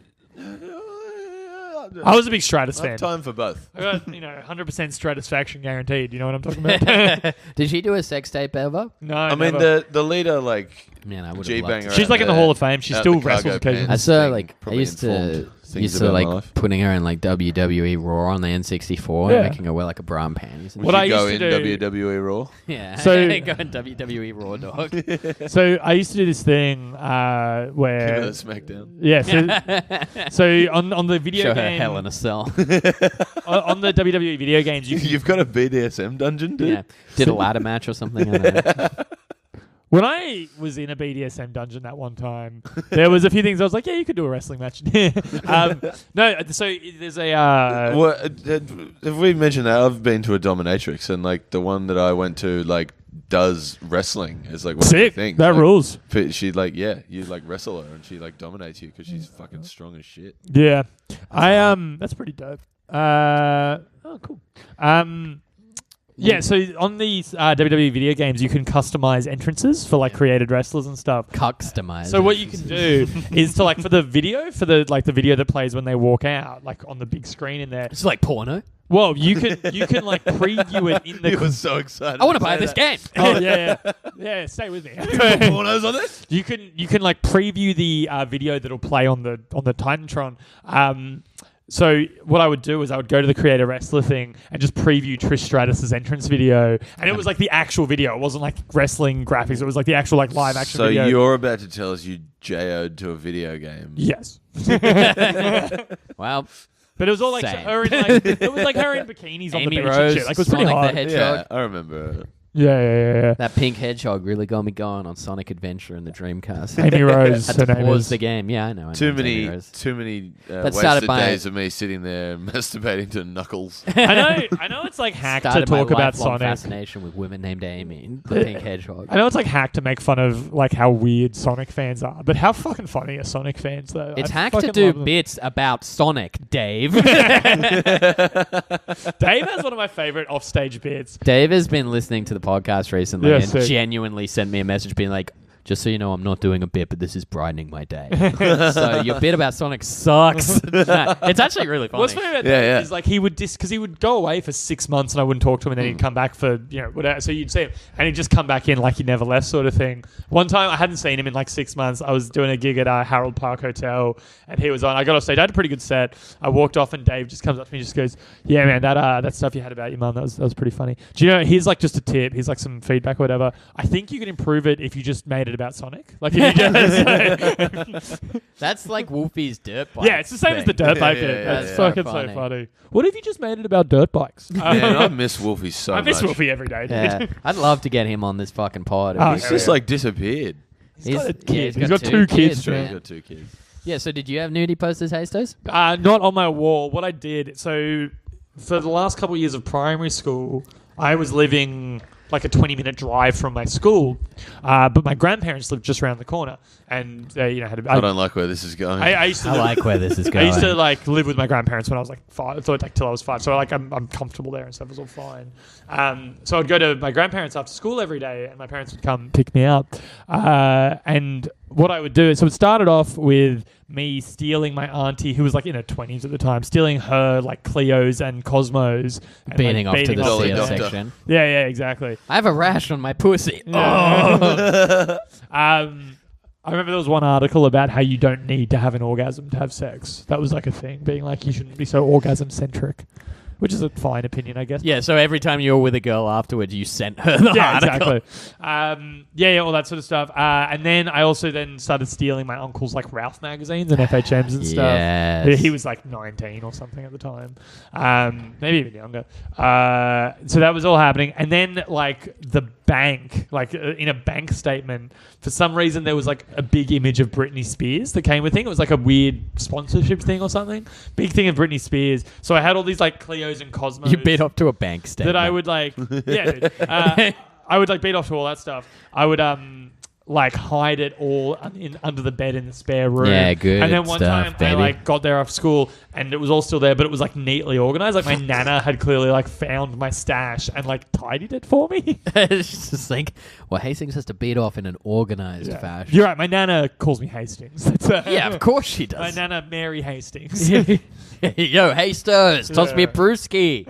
I was a big Stratus I have fan. time for both. I got 100% satisfaction guaranteed. You know what I'm talking about? Did she do a sex tape ever? No, I mean, never. the leader, like, Man, I would have G-banger. loved She's like in the Hall of Fame. She out still the cargo wrestles occasionally. pants. I saw thing like I probably used to informed things used to about my like life. putting her in like WWE Raw on the N64 Yeah. and making her wear like a bra and panties. Would What you I go used in to do- WWE Raw? Yeah, So- go in WWE Raw dog. So I used to do this thing Give it where... a SmackDown. Yeah, so on the video Show her game... Hell in a Cell. on the WWE video games, you can You've got a BDSM dungeon, dude? Yeah, did a ladder match or something. I don't know. When I was in a BDSM dungeon that one time, there was a few things I was like, yeah, you could do a wrestling match. No, so there's a... Have we mentioned that? I've been to a dominatrix, and like the one that I went to, like, does wrestling is like one sick. of the things. That like, rules. She like, you like wrestle her, and she like dominates you because she's fucking strong as shit. Yeah. That's pretty dope. Cool. Yeah, so on these WWE video games, you can customize entrances for like created wrestlers and stuff. Customize. So what you can do is to like for the video the video that plays when they walk out, like on the big screen in there. It's like porno. Well, you can like preview it in the. You were so excited. I want to to buy say this that. game. Oh yeah. Stay with me. Pornos on this? You can like preview the video that'll play on the Titantron. So what I would do is I would go to the Creator Wrestler thing and just preview Trish Stratus's entrance video, and it was like the actual video. It wasn't like wrestling graphics. It was like the actual like live action So video. you're about to tell us you JO'd to a video game? Yes. Well, But it was all like Same. her in like it was like her in bikinis on the Amy beach Rose, and shit. Like it was pretty Sonic the hot. Hedgehog. Yeah, I remember. Yeah. That pink hedgehog really got me going on Sonic Adventure in the Dreamcast. Amy Rose, Had her to name pause is. the game. Yeah, I know. Too it's Amy many Rose. started wasted my- days of me sitting there masturbating to Knuckles. I know it's like hack to Started my talk about lifelong Sonic. fascination with women named Amy, the pink hedgehog. I know it's like hack to make fun of like how weird Sonic fans are, but how fucking funny are Sonic fans though? It's I hack to fucking do love them. bits about Sonic, Dave. Dave has one of my favorite offstage bits. Dave has been listening to the podcast recently Yeah, and sick. genuinely sent me a message being like, just so you know, I'm not doing a bit, but this is brightening my day. So your bit about Sonic sucks. No, it's actually really funny. What's funny about Yeah, that yeah. is like he would because he would go away for 6 months and I wouldn't talk to him and then he'd come back for whatever. So you'd see him and he'd just come back in like he never left sort of thing. One time I hadn't seen him in like 6 months. I was doing a gig at Harold Park Hotel and he was on. I got off stage. I had a pretty good set. I walked off and Dave just comes up to me and just goes, "Yeah, man, that stuff you had about your mum that was pretty funny." Do you know? Here's like just a tip. Here's like some feedback or whatever. I think you could improve it if you just made it about Sonic. Like if you just. That's like Wolfie's dirt bike. Yeah, it's the same as the dirt bike Yeah, bit. yeah, That's yeah. fucking Funny. so funny. What if you just made it about dirt bikes? Man, I miss Wolfie so I much. miss Wolfie every day, dude. Yeah. I'd love to get him on this fucking pod. Oh, He's yeah, just yeah. like disappeared. He's got a kid. yeah, He's got two kids, True, man. he's got 2 kids. Yeah, so did you have nudie posters, Hastos? Not on my wall. What I did, so for the last couple of years of primary school, I was living like a 20-minute drive from my school, but my grandparents lived just around the corner, and they, had. I don't like where this is going. I used to. I like where this is going. I used to live with my grandparents when I was like 5. I thought till I was 5. So I'm comfortable there and stuff. It was all fine. So I'd go to my grandparents after school every day, and my parents would come pick me up. And what I would do, so it started off with me stealing my auntie, who was like in her 20s at the time, stealing her like Clios and Cosmos, and, beating off to the off theater the section. Yeah, exactly. I have a rash on my pussy. Yeah. I remember there was one article about how you don't need to have an orgasm to have sex. That was like a thing, being like you shouldn't be so orgasm centric, which is a fine opinion, I guess. Yeah, so every time you were with a girl afterwards, you sent her the article. Exactly. All that sort of stuff. And then I also started stealing my uncle's like Ralph magazines and FHMs and stuff. Yes. He was like 19 or something at the time, maybe even younger. So that was all happening. And then like the bank, like in a bank statement, for some reason there was like a big image of Britney Spears that came with it. It was like a weird sponsorship thing or something. Big thing of Britney Spears. So I had all these like Clios and Cosmos. You beat up to a bank statement. That I would like, yeah, dude. I would like beat off to all that stuff. I would like hide it all under the bed in the spare room. Yeah, good And then one stuff, time baby. I like got there after school and it was all still there, but it was like neatly organized. Like my nana had clearly like found my stash and like tidied it for me. It's just like, well, Hastings has to beat off in an organized fashion. You're right. My nana calls me Hastings. Yeah, of course she My does. nana Mary Hastings. Yo, Hastings, toss me a brewski.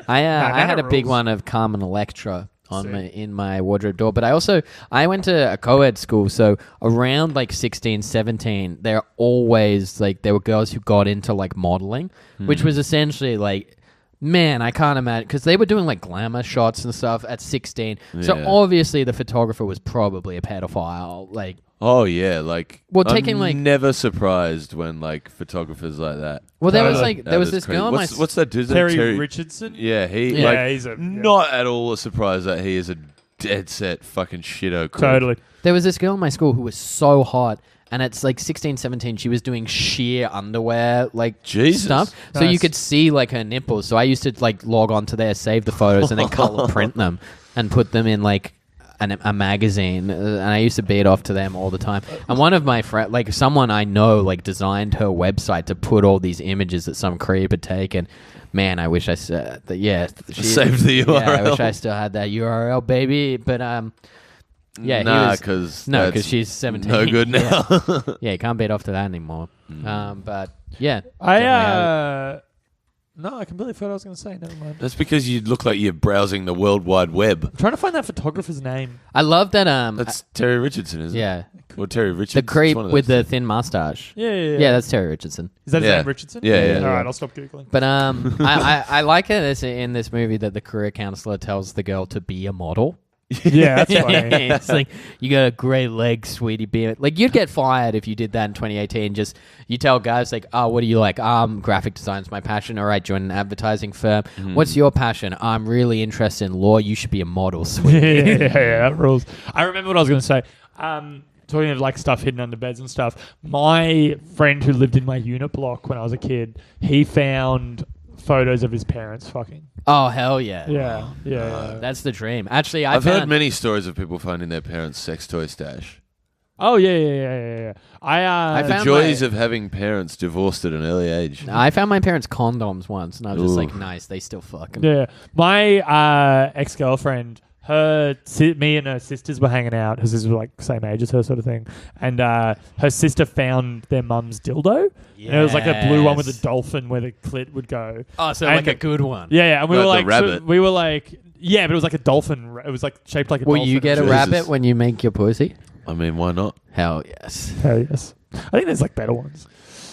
I had a big rules. one of Carmen Electra on Sick. in my wardrobe door, but I went to a co-ed school, so around like 16, 17, there were girls who got into like modeling, which was essentially like, man, I can't imagine, because they were doing like glamour shots and stuff at 16. So Yeah. obviously the photographer was probably a pedophile. Like, Oh yeah, like Well, I'm taking, like- never surprised when like photographers like that. well, there was Totally. like there was That is this girl in my What's that dude's name? Terry Richardson. Yeah, he Yeah, like he's a not at all a surprise that he is a dead set fucking shitto. Creep. Totally. There was this girl in my school who was so hot, and it's like 16, 17, she was doing sheer underwear, like, Jesus. stuff. So you Nice. could see, like, her nipples. So I used to, like, log on to there, save the photos, and then color print them and put them in, like, a magazine. And I used to beat off to them all the time. And one of my friends, like, someone I know, like, designed her website to put all these images that some creep had taken. Man, I wish I said that. Yeah. Saved the URL. Yeah, I wish I still had that URL, baby. But, yeah, Nah, because because she's 17. no good now. Yeah, you can't beat off to that anymore. But yeah, No, I completely forgot what I was going to say. Never mind. That's because you look like you're browsing the World Wide Web. I'm trying to find that photographer's name. I love that. That's Terry Richardson, isn't it? Yeah, Or Terry Richardson. the creep with the thin mustache. Yeah. Yeah, that's Terry Richardson. Is that his Yeah. name, Richardson? Yeah. All right, I'll stop googling. But I like it in this movie that the career counselor tells the girl to be a model. Yeah, that's funny. It's like, you got a great leg, sweetie. Be like, you'd get fired if you did that in 2018. Just you tell guys like, oh, what do you like? Graphic design's my passion. All right, join an advertising firm. What's your passion? I'm really interested in law. You should be a model, sweetie. yeah, that rules. I remember what I was going to say. Talking of like stuff hidden under beds and stuff. My friend who lived in my unit block when I was a kid, he found photos of his parents fucking. Oh hell yeah! Yeah. That's the dream. Actually, I've heard many stories of people finding their parents' sex toy stash. Oh yeah. I The found joys of having parents divorced at an early age. I found my parents' condoms once, and I was just Ooh. like, nice, they still fucking. Yeah. My ex-girlfriend, me and her sisters were hanging out. Her sisters were like same age as her, sort of thing. And her sister found their mum's dildo. And it was like a blue one with a dolphin where the clit would go. Oh, so And- like a good one. Yeah. And we Like were the like, rabbit. we were like, yeah, but it was like a dolphin. It was like shaped like a Will dolphin. you get a Jesus. rabbit when you make your pussy? I mean, why not? Hell yes. Hell yes. I think there's like better ones.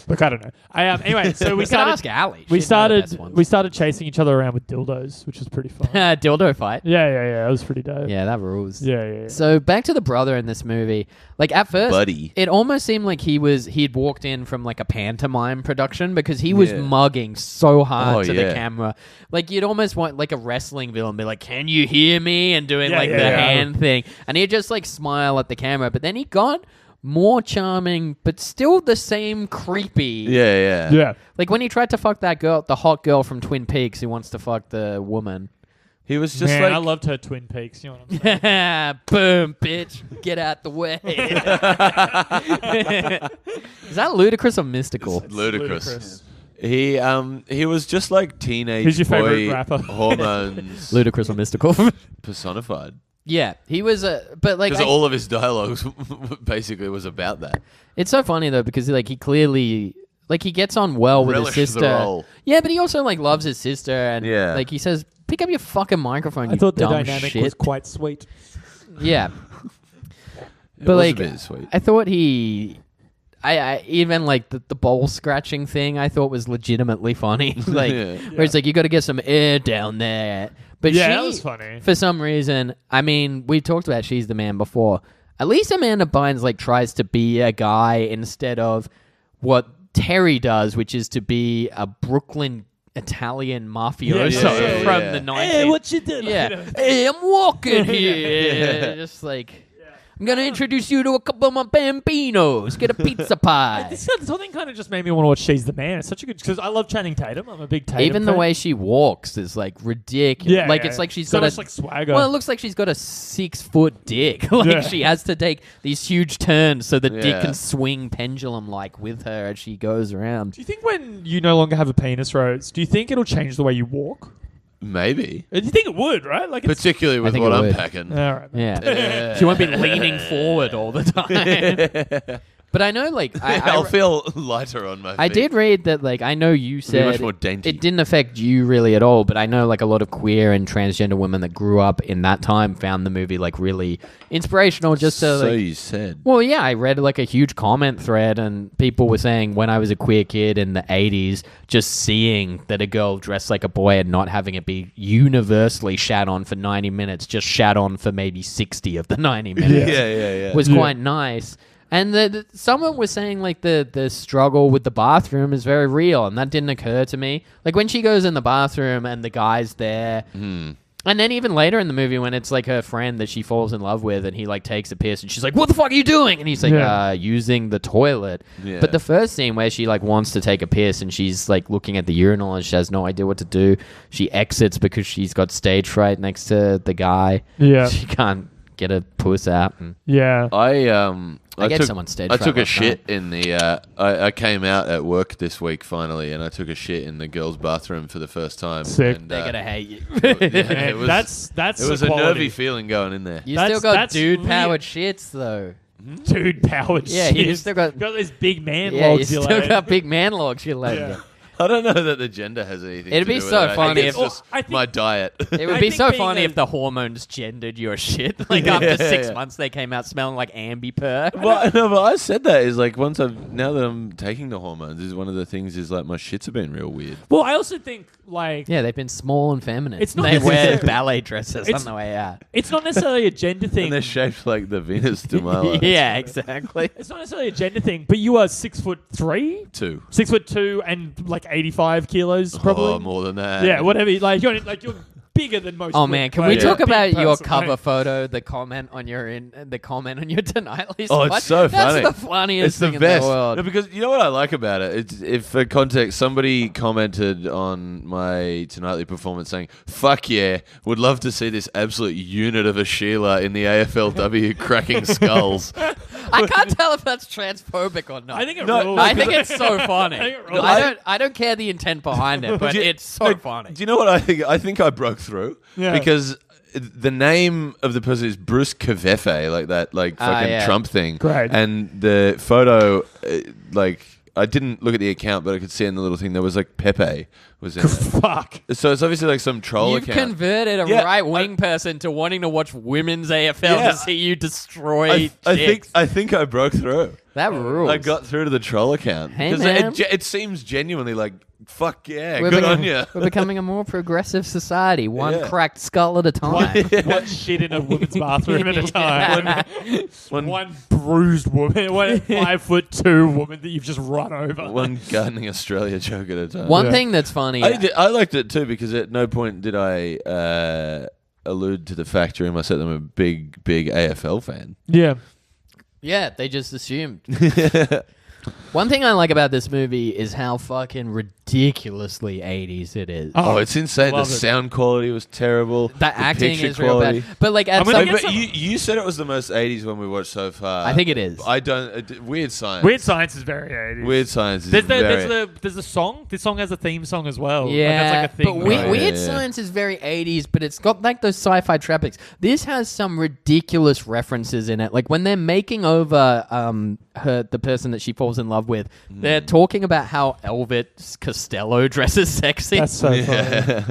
Look, I don't know. Anyway, so we We started. ask Ali. We She'd know the best started. ones. We started chasing each other around with dildos, which was pretty fun. dildo fight. Yeah. It was pretty dope. Yeah, that rules. Yeah. So back to the brother in this movie. Like at first, Buddy. it almost seemed like he'd walked in from like a pantomime production because he was Yeah. mugging so hard Oh, to the yeah. camera. Like you'd almost want like a wrestling villain be like, "Can you hear me?" and doing Yeah, like yeah, the yeah. hand thing, and he'd just like smile at the camera. But then he got more charming, but still the same creepy. Yeah. Yeah. Like when he tried to fuck that girl, the hot girl from Twin Peaks who wants to fuck the woman. He was just Man, like I loved her Twin Peaks. You know what I'm saying? Boom, bitch. Get out the way. Is that ludicrous or mystical? ludicrous. He was just like teenage Who's your boy favorite rapper? hormones Ludicrous or mystical? personified. Yeah, he was but like Because all of his dialogues basically was about that. it's so funny though because like he clearly like he gets on well with Relish his the sister. role. Yeah, but he also like loves his sister and Yeah. like he says, "Pick up your fucking microphone." I You thought the dumb dynamic shit. was quite sweet. Yeah, It but was like a bit sweet. I thought I even like the bowl scratching thing I thought was legitimately funny. Like where it's like you got to get some air down there. But Yeah, she, that was funny. For some reason, I mean, we talked about She's the Man before. At least Amanda Bynes like tries to be a guy instead of what Terry does, which is to be a Brooklyn Italian mafioso yeah, from yeah. the 90s. Hey, what you doing? Yeah. Hey, I'm walking here. Just like, I'm going to introduce you to a couple of my bambinos. Get a pizza pie. This whole thing kind of just made me want to watch She's the Man. It's such a good because I love Channing Tatum. I'm a big Tatum. Even the fan. way she walks is like ridiculous. Yeah, like yeah, it's yeah. like she's So got much, a like, swagger. Well, it looks like she's got a 6-foot dick. Like Yeah. she has to take these huge turns so the dick Yeah. can swing pendulum like with her as she goes around. Do you think when you no longer have a penis, Rose, do you think it'll change the way you walk? Maybe. Do you think it would, right? Like, it's, Particularly with think what it I'm would. packing. all right. Yeah. She won't be leaning forward all the time. But I know, like, I'll feel lighter on my feet. I did read that, like, I know you said much more dainty. it didn't affect you really at all, but I know, like, a lot of queer and transgender women that grew up in that time found the movie, like, really inspirational just to, So like... you said. Well, yeah, I read, like, a huge comment thread, and people were saying when I was a queer kid in the 80s, just seeing that a girl dressed like a boy and not having it be universally shat on for 90 minutes, just shat on for maybe 60 of the 90 minutes, Yeah. was quite nice. And someone was saying, like, the struggle with the bathroom is very real, and that didn't occur to me. Like, when she goes in the bathroom and the guy's there, and then even later in the movie when it's, like, her friend that she falls in love with, and he, like, takes a piss, and she's like, what the fuck are you doing? And he's like, Yeah. using the toilet. Yeah. But the first scene where she, like, wants to take a piss, and she's, like, looking at the urinal, and she has no idea what to do. She exits because she's got stage fright next to the guy. Yeah. She can't get a puss out. And Yeah. I gave took, someone stage I fright took a last shit in the. I came out at work this week finally, and I took a shit in the girls' bathroom for the first time. Sick. And, they're going to hate you. it was, that's it was the a quality. nervy feeling going in there. You That's- still got that's dude-powered shits, though. dude powered Yeah, shit. you still got... those big man Yeah, you logs. still you're like, got big man logs you're letting Yeah. get. I don't know that the gender has anything. It'd to be do with so it. I funny think if- it's just I think- my diet. It would I be think so being funny a- if the hormones gendered your shit. Like after 6 months, they came out smelling like Ambipur. Well, no, but I said that is like now that I'm taking the hormones, is one of the things is like my shits have been real weird. Well, I also think like Yeah, they've been small and feminine. It's not They wear necessarily- ballet dresses on It's- the way out. it's not necessarily a gender And thing. they're shaped like the Venus de Milo. Yeah, exactly. It's not necessarily a gender thing, but you are 6'3", 2. 6'2", and like 85 kilos, probably. Oh, more than that. Yeah, whatever. Like you're bigger than most. Oh women. man, can Like, we you're talk a big about your person, cover right? photo? The comment on your Tonight list. Oh, it's so funny. That's the funniest It's the thing best. in the world. No, because you know what I like about it? It's, if for context, somebody commented on my Tonightly performance saying, fuck yeah, would love to see this absolute unit of a Sheila in the AFLW cracking skulls. I can't tell if that's transphobic or not. I think it No, rules. I think it's so funny. I think it rules. I don't care the intent behind it, but Do you- it's so funny. Do you know what I think? I think I broke through. Yeah. Because the name of the person is Bruce Kaveffe, like that fucking yeah. Trump thing. Great. And the photo, I didn't look at the account, but I could see in the little thing there was like Pepe was in it. Fuck. So it's obviously like some troll You've account. converted a Yeah, right-wing person to wanting to watch women's AFL Yeah. to see you destroy I chicks. think I broke through. That rules. I got through to the troll account. Hey, 'Cause man. it seems genuinely like, fuck yeah, We're good becoming- on you. We're becoming a more progressive society, one Yeah. cracked skull at a time. One shit in a woman's bathroom at a time. One, One bruised woman. One 5'2" woman that you've just run over. one gardening Australia joke at a time. One Yeah. thing that's funny. I liked it too because at no point did I allude to the fact during my set that I'm a big AFL fan. Yeah. Yeah, they just assumed. One thing I like about this movie is how fucking ridiculously 80s it is. Oh, it's insane. The love it. sound quality was terrible. The acting picture is real quality. bad. But like, at I'm gonna some, get But you said it was the most 80s one we watched so far. I think it is. I don't. Weird Science. Weird Science is very 80s. Weird Science is There's a song. This song has a theme song as well. Like, Yeah, that's like a thing. but right? Weird Yeah. Science is very 80s, but it's got like those sci-fi trappings. This has some ridiculous references in it. Like when they're making over the person that she falls in love with, they're talking about how Elvis Costello dresses sexy. That's so funny.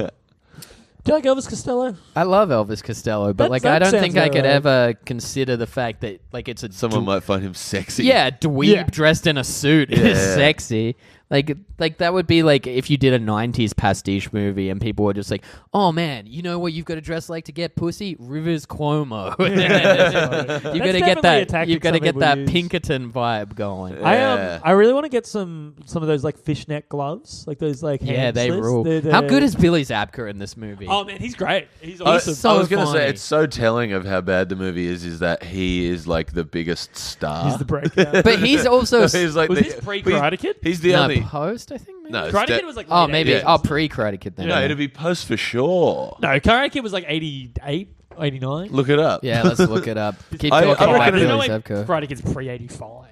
Do you like Elvis Costello? I love Elvis Costello, but That I don't sounds think I could alright. ever consider the fact that like it's a Someone might find him sexy. yeah, dweeb Yeah. dressed in a suit is Yeah. sexy. Like that would be like if you did a 90s pastiche movie and people were just like, oh man, you know what you've got to dress like to get pussy? Rivers Cuomo. You've got to definitely get a that. tactic You've got to some get people that use. Pinkerton vibe going. Yeah. I really want to get some of those like fishnet gloves, like those like Yeah, hand they slits. rule. They're- How good is Billy Zabka in this movie? Oh man, he's great. He's I, awesome. so I was going to funny. say, it's so telling of how bad the movie is that he is like the biggest star. He's the breakout. But he's also He's like Was the, this pre-Karate Kid? He's the no, only. post, I think. Maybe? No, it's Karate de- Kid was like Oh, late maybe. 80s. Oh, pre-Karate Kid then. No, it'd be post for sure. No, Karate Kid was like 88, 89. Look it up. Yeah, let's look it up. Keep I talking about reckon You know, Billy like, Zabka. Karate Kid's pre-85.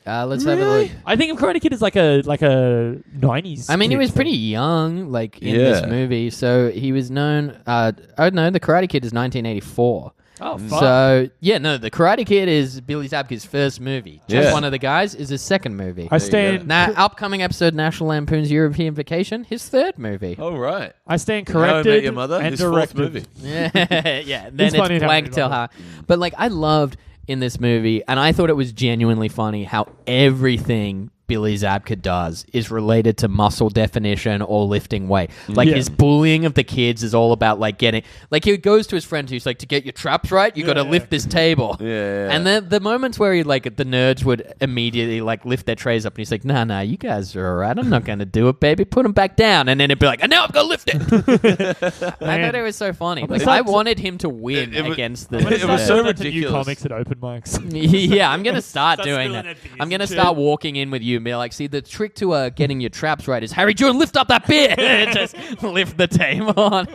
Let's have a look. I think of Karate Kid as like a 90s. I mean, he kid was film. pretty young, like in this Yeah. movie. So he was known. I don't know. The Karate Kid is 1984. Oh, fuck. So yeah, no, the Karate Kid is Billy Zabka's first movie. Just Yeah. One of the Guys is his second movie. I stand. Now, upcoming episode National Lampoon's European Vacation, his third movie. Oh, right. I stand How I corrected. Met Your Mother, and his fourth directed. movie. Yeah, yeah. Then It's it's, funny how blank many till love her. But like, I loved in this movie, and I thought it was genuinely funny how everything Billy Zabka does is related to muscle definition or lifting weight. Like Yeah. his bullying of the kids is all about like getting, like he goes to his friends who's like, to get your traps right, you got to Yeah. lift this table. Yeah. And then the moments where he like the nerds would immediately like lift their trays up and he's like, nah, you guys are all right. I'm not going to do it, baby. Put them back down. And then it'd be like, and now I'm going to lift it. I thought it was so funny. Like, I wanted him to win It was- against the. I'm gonna It was start so doing that to new ridiculous. comics at open mics. Yeah, I'm gonna start Start doing spilling that. that beers I'm gonna and start shit. walking in with you and be like, see, the trick to getting your traps right is Harry June, lift up that beer. Just lift the table on.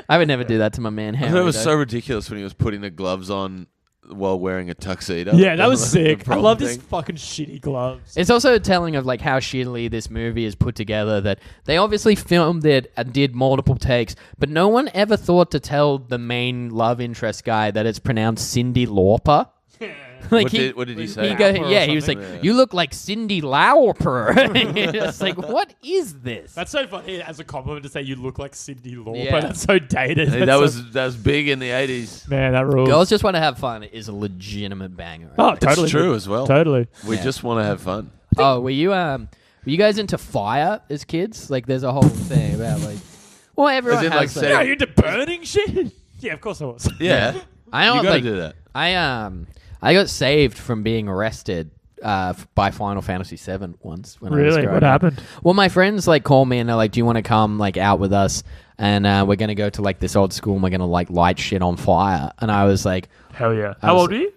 I would never do that to my man I Harry. thought it was though. so ridiculous when he was putting the gloves on while wearing a tuxedo. Yeah, that was the sick. I prom love his thing. fucking shitty gloves. It's also telling of like how shittily this movie is put together. That they obviously filmed it and did multiple takes, but no one ever thought to tell the main love interest guy that it's pronounced Cyndi Lauper. Like What did he say? He go, Lauper or yeah, he was like, something? "You look like Cyndi Lauper." It's like, what is this? That's so funny as a compliment to say you look like Cyndi Lauper. Yeah. That's so dated. Hey, That's that was big in the 80s. man, that rules. Girls Just Want to Have Fun is a legitimate banger. I Oh, think. totally. It's true as well. Totally. We Yeah. just want to have fun. Oh, were you guys into fire as kids? Like, there's a whole thing about like, well, everyone As in, has. like, that. Yeah, you into burning shit? Yeah, of course I was. Yeah. I You don't gotta like. do that. I got saved from being arrested by Final Fantasy VII once. When I was Really? growing What up. happened? Well, my friends like call me and they're like, "Do you want to come like out with us?" And we're gonna go to like this old school and we're gonna like light shit on fire. And I was like, Hell yeah. I How was- old are you?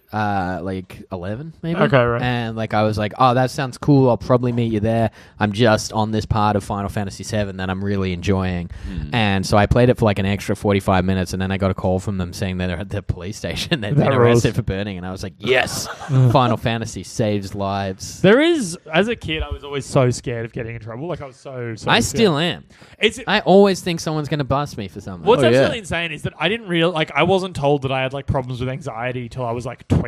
like 11 maybe. Okay, right. And like I was like, oh, that sounds cool. I'll probably meet you there. I'm just on this part of Final Fantasy VII that I'm really enjoying. And so I played it for like an extra 45 minutes, and then I got a call from them saying that they're at the police station. They'd been That arrested rules. for burning, and I was like, yes, Final Fantasy saves lives. There is, as a kid, I was always so scared of getting in trouble. Like, I was so I scared. still am. It's, I always think someone's going to bust me for something. What's Oh, yeah. absolutely insane is that I didn't I wasn't told that I had like problems with anxiety till I was like 20.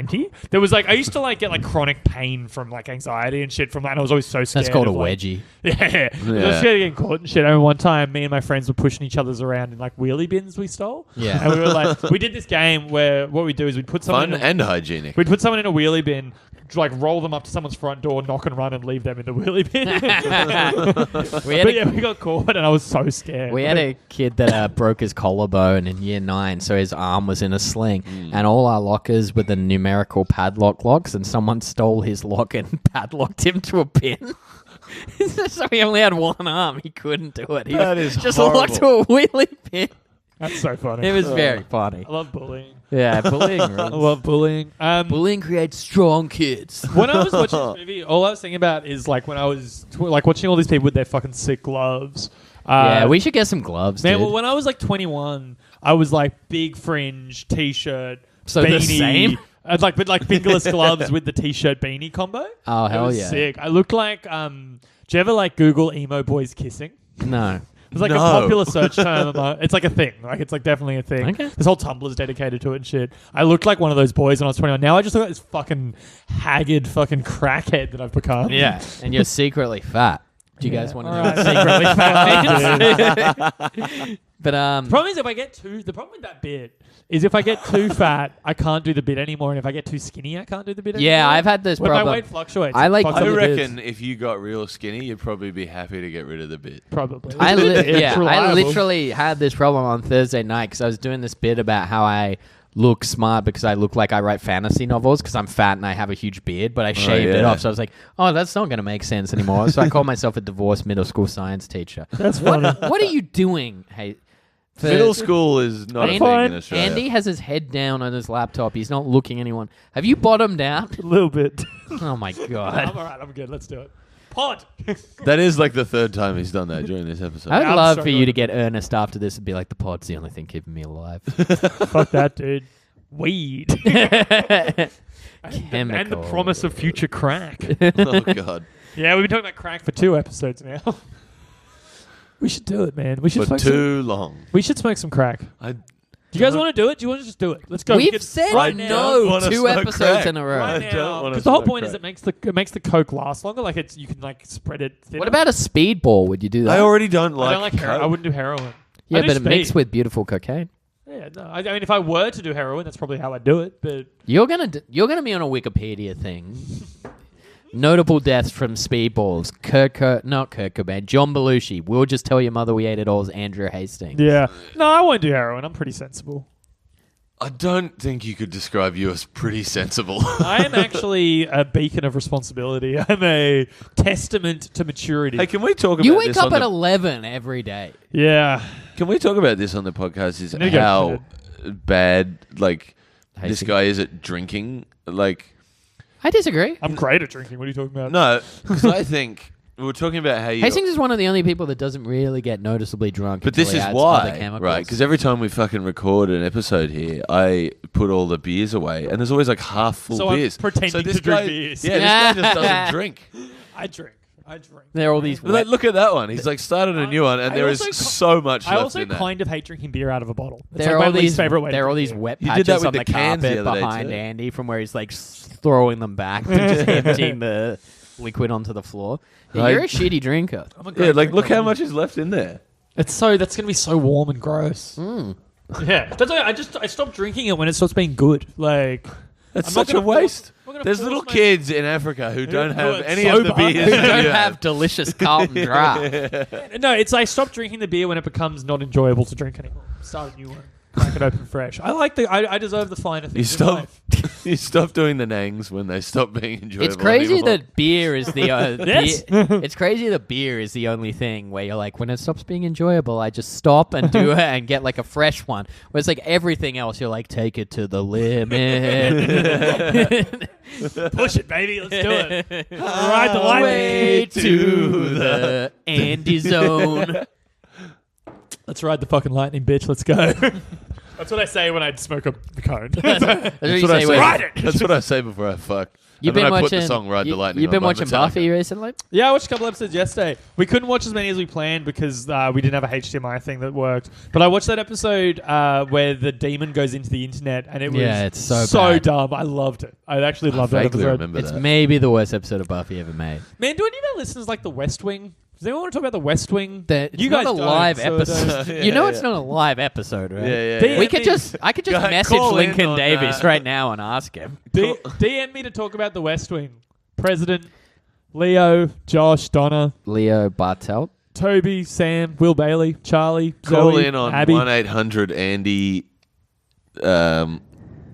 There was like, I used to like get like chronic pain from like anxiety and shit from that, and I was always so scared. That's called a of, like, wedgie. Yeah. I was Yeah. scared of getting caught and shit. I remember one time me and my friends were pushing each other's around in like wheelie bins we stole. Yeah. And we were like, we did this game where what we'd do is we'd put someone Fun and hygienic. we'd put someone in a wheelie bin, like roll them up to someone's front door, knock and run, and leave them in the wheelie bin. We had But a yeah, we got caught, and I was so scared. We had a kid that broke his collarbone in year 9, so his arm was in a sling, and all our lockers were the numerical padlock locks, and someone stole his lock and padlocked him to a pin. So he only had one arm. He couldn't do it. He That was is just horrible. locked to a wheelie pin. That's so funny. It was very funny. I love bullying. Yeah, bullying. I rules. love bullying. Bullying creates strong kids. When I was watching this movie, all I was thinking about is like when I was like watching all these people with their fucking sick gloves. Yeah, we should get some gloves, Man, dude. well, when I was like 21, I was like big fringe t-shirt, So beanie. the same? I'd like with like fingerless gloves with the t-shirt beanie combo. Oh, It hell was yeah. sick. I looked like do you ever like Google emo boys kissing? No. It's like No. a popular search term. It's like a thing. Like it's like definitely a thing. Okay. This whole Tumblr's dedicated to it and shit. I looked like one of those boys when I was 21. Now I just look like this fucking haggard fucking crackhead that I've become. Yeah, and you're secretly fat. Do you guys want to know Alright. what secretly fat means? But The problem is if I get the problem with that bit is if I get too fat, I can't do the bit anymore, and if I get too skinny, I can't do the bit anymore. yeah, I've had this when problem. my weight fluctuates. I it like- fucks I up the bits. reckon if you got real skinny, you'd probably be happy to get rid of the bit. Probably. I It's reliable. literally had this problem on Thursday night because I was doing this bit about how I look smart because I look like I write fantasy novels because I'm fat and I have a huge beard, but I shaved it yeah. off. So I was like, oh, that's not going to make sense anymore. So I called myself a divorced middle school science teacher. That's funny. What are you doing? Hey, for- Middle school is not a Andy, thing in Australia. Andy has his head down on his laptop. He's not looking anyone. Have you bottomed out? A little bit. Oh my I'm god. all right. I'm good. Let's do it. Pod. That is like the third time he's done that during this episode. I would I'm love for struggling. you to get earnest after this and be like, the pod's the only thing keeping me alive. Fuck that, dude. Weed. And the Chemical. promise of future crack. Oh god. Yeah, we've been talking about crack for 2 episodes now. We should do it, man. We should For smoke some, too long. we should smoke some crack. I Do you guys want to do it? Do you want to just do it? Let's go. We've Get- said right now. no wanna 2 smoke episodes crack. in a row. Right I don't now, wanna because the whole smoke point is it makes the coke last longer. Like it's you can like spread it thinner. What about a speedball? Would you do that? I already don't I like. don't like heroin. I wouldn't do heroin. yeah, I do but it mixed speed. with beautiful cocaine. Yeah, no. I mean, if I were to do heroin, that's probably how I'd do it. But You're gonna be on a Wikipedia thing. Notable deaths from speedballs: not Kurt Cobain, John Belushi. We'll just tell your mother we ate it all's Andrew Hastings. yeah, no, I won't do heroin. I'm pretty sensible. I don't think you could describe you as pretty sensible. I am actually a beacon of responsibility. I'm a testament to maturity. Hey, can we talk about You wake this up on at the, 11 every day. Yeah, Can we talk about this on the podcast? Is I need to go how bad like this Hastings. guy is at drinking? Like I disagree. I'm great at drinking. What are you talking about? no, because I think we were talking about how you. Hastings is one of the only people that doesn't really get noticeably drunk. But until this he is adds why, other chemicals. right? Because every time we fucking record an episode here, I put all the beers away, and there's always like half full So I'm beers. pretending this to drink guy, beers. Yeah, this guy just doesn't drink. I drink. there are all these. Like, look at that one. He's like started a new one, and I there is also so much I left also in that. kind of hate drinking beer out of a bottle. It's There are like all my these least favorite way. There are all to these drink wet You did patches that with on the the cans the carpet other day behind too. Andy from where he's like throwing them back and just emptying the liquid onto the floor. Yeah, Like- you're a shitty drinker. beer. I'm a great Yeah, like drinker. look how much is left in there. That's gonna be so warm and gross. Yeah, that's why I stopped drinking it when it starts being good. Like That's I'm not such a gonna force- waste. I'm not gonna There's force little my- kids in Africa who don't who have are any of the sober. beers Who that don't you have delicious Carlton draft. No, it's I stopped drinking the beer when it becomes not enjoyable to drink anymore. Start a new one. Crack it open fresh. I like I deserve the finer things You in stop. life. You stop doing the nangs when they stop being enjoyable. It's crazy anymore. that beer is the Yes. it's crazy that beer is the only thing where you're like, when it stops being enjoyable, I just stop and do it and get like a fresh one. Whereas like everything else, you're like, take it to the limit. Push it, baby. Let's do it. Ride the lightning. Way to the Andy zone. Let's ride the fucking lightning, bitch. Let's go. That's what I say when I smoke a cone. That's what you what I say say. when- Ride it. That's what I say before I fuck. You've and then been I watching put the song "Ride the Lightning." You've been on by watching Metallica. Buffy recently. Yeah, I watched a couple episodes yesterday. We couldn't watch as many as we planned because we didn't have a HDMI thing that worked. But I watched that episode where the demon goes into the internet, and it was Yeah, it's so bad. dumb. I loved it. I actually loved that Vaguely episode. remember It's that. maybe the worst episode of Buffy ever made. Man, do any of our listeners like The West Wing? Does anyone want to talk about The West Wing? It's you not guys a don't, live so episode. Yeah, You know it's yeah. not a live episode, right? Yeah, They- yeah. I could just Go- message call in Lincoln on Davis that. right now and ask him. DM me to talk about The West Wing. President, Leo, Josh, Donna, Leo Bartelt. Toby, Sam, Will Bailey, Charlie, Call Zoe, in on Abby. 1-800-ANDY.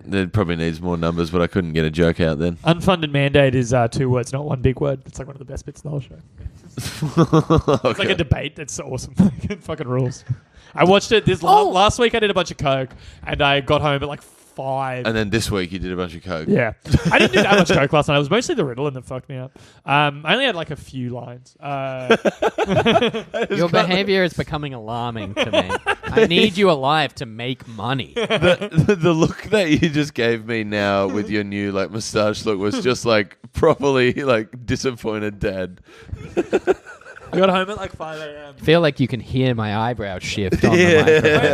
It probably needs more numbers, but I couldn't get a joke out then. Unfunded mandate is 2 words, not one big word. It's like one of the best bits of the whole show. It's like a debate. That's awesome. It fucking rules. I watched it last week. I did a bunch of coke, and I got home at like 5. And then this week you did a bunch of coke. Yeah, I didn't do that much coke last night. It was mostly the Ritalin that fucked me up. I only had like a few lines. Your behavior is becoming alarming to me. I need you alive to make money. The look that you just gave me now with your new like moustache look was just like properly like disappointed dad. I got home at like 5 a.m. I feel like you can hear my eyebrows shift on the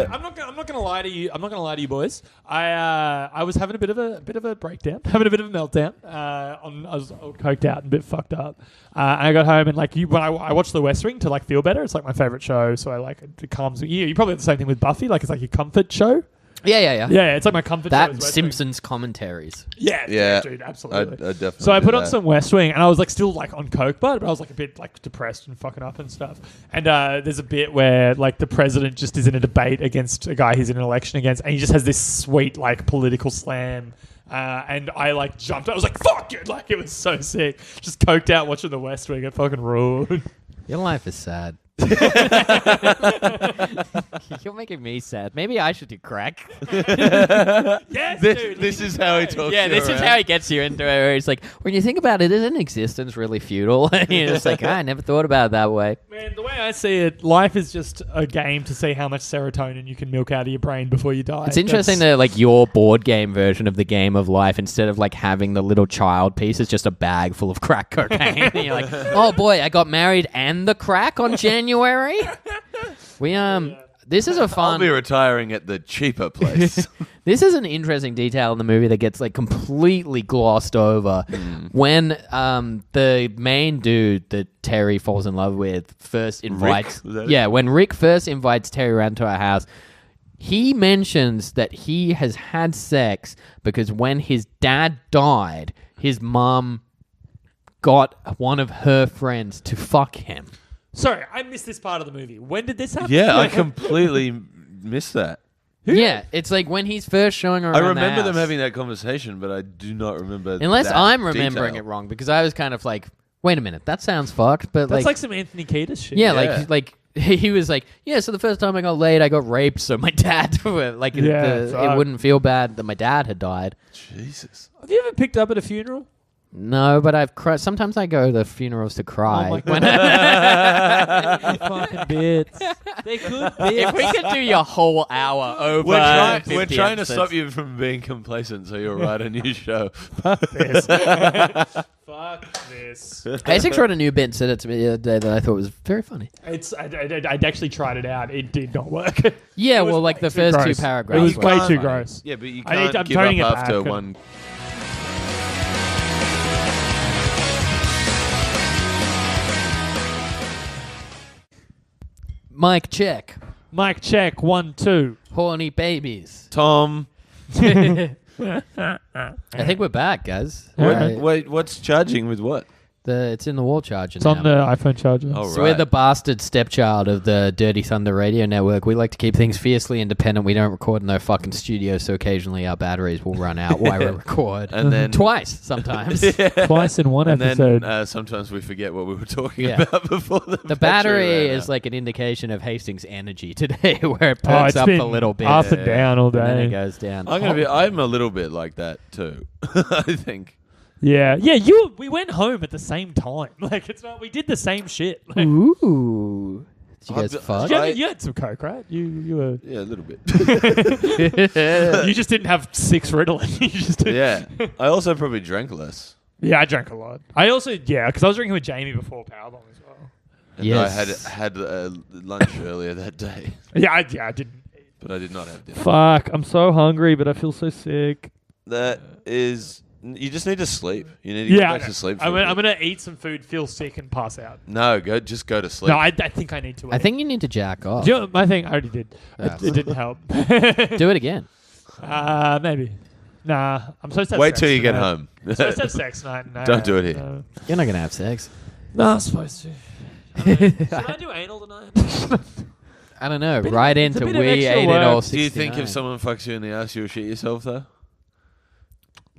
microphone. I'm not gonna lie to you. I'm not gonna lie to you, boys. I was having a bit of a breakdown, having a bit of a meltdown. I was coked out and a bit fucked up. And I got home and like when I watched The West Wing to like feel better. It's like my favorite show, so I like it calms me. You probably have the same thing with Buffy. Like it's like your comfort show. Yeah. Yeah, it's like my comfort show. That Simpsons commentaries. Yeah, dude, absolutely. I definitely. So I put on some West Wing, and I was like still like on coke, but I was like a bit like depressed and fucking up and stuff. And there's a bit where like the president just is in a debate against a guy he's in an election against, and he just has this sweet like political slam. And I like jumped. I was like, "Fuck it!" Like it was so sick. Just coked out watching the West Wing. It fucking ruled. Your life is sad. You're making me sad. Maybe I should do crack. Yes, dude. This is how he talks. Yeah, this is how he gets you into it. Where he's like, when you think about it, isn't existence really futile? And you're just like, I never thought about it that way. Man, the way I see it, life is just a game to see how much serotonin you can milk out of your brain before you die. It's interesting that like your board game version of the game of life, instead of like having the little child piece, is just a bag full of crack cocaine. And you're like, oh boy, I got married and the crack on January. This is a I'll fun. be retiring at the cheaper place. This is an interesting detail in the movie that gets like completely glossed over when the main dude that Terry falls in love with first invites. When Rick first invites Terry around to our house, he mentions that he has had sex because when his dad died, his mom got one of her friends to fuck him. Sorry, I missed this part of the movie. When did this happen? Yeah, I completely missed that. Yeah, it's like when he's first showing her around I remember the them house. having that conversation, but I do not remember. Unless that I'm remembering detail. it wrong, because I was kind of like, wait a minute, that sounds fucked, but That's like some Anthony Kiedis shit. yeah, Yeah. like he was like, yeah, so the first time I got laid, I got raped, so my dad, like, it wouldn't feel bad that my dad had died. Jesus. Have you ever picked up at a funeral? No, but I've cried. Sometimes I go to funerals to cry. Oh my When- fucking bits. They could be. if we could do your whole hour over, We're 50 trying to episodes. stop you from being complacent, so you'll write a new show. Fuck this. Asics wrote a new bit and said it to me the other day that I thought was very funny. I'd actually tried it out. It did not work. Yeah, It was well, like way the too first gross. two paragraphs. It was were way funny. too gross. Yeah, but you I need- can't I'm give turning up it after back. one. Mic check. Mic check. 1, 2. Horny babies. Tom, I think we're back, guys. wait, what's charging with what? It's in the wall charger It's now. on the iPhone charger. Oh, So right. we're the bastard stepchild of the Dirty Thunder Radio Network. We like to keep things fiercely independent. We don't record in no fucking studio, so occasionally our batteries will run out while we record. And then Twice, sometimes. Twice in one And episode. then sometimes we forget what we were talking Yeah. about before The battery ran is out. like an indication of Hastings' energy today, where it Oh, perks it's up been a little bit. up and down all and then it day. goes down. I'm a little bit like that too. I think. Yeah. We went home at the same time. Like it's not. We did the same shit. Like, Ooh. Did you guys fuck? you had some coke, right? You were. Yeah, a little bit. You just didn't have 6 Ritalin. You just did. Yeah. I also probably drank less. Yeah, I drank a lot. I also because I was drinking with Jamie before Powerbomb as well. And Yes. I had lunch earlier that day, Yeah, I didn't. but I did not have dinner. Fuck, I'm so hungry, but I feel so sick. That is, you just need to sleep. You need to get back to sleep. I'm gonna eat some food, feel sick, and pass out. No, just go to sleep. No, I think I need to. I think you need to jack off. Do you know what my thing? I already did. Yeah. It didn't help. Do it again. Maybe. Nah, I'm supposed to have Wait sex till you get tonight. home. I'm supposed to have sex tonight. No, Don't do it here. No, You're not going to have sex. no I'm supposed to. Should I do anal tonight? I don't know. Bit of- Right it's a into bit of we extra ate it work. all. Do you think 69. if someone fucks you in the ass, you'll shit yourself though?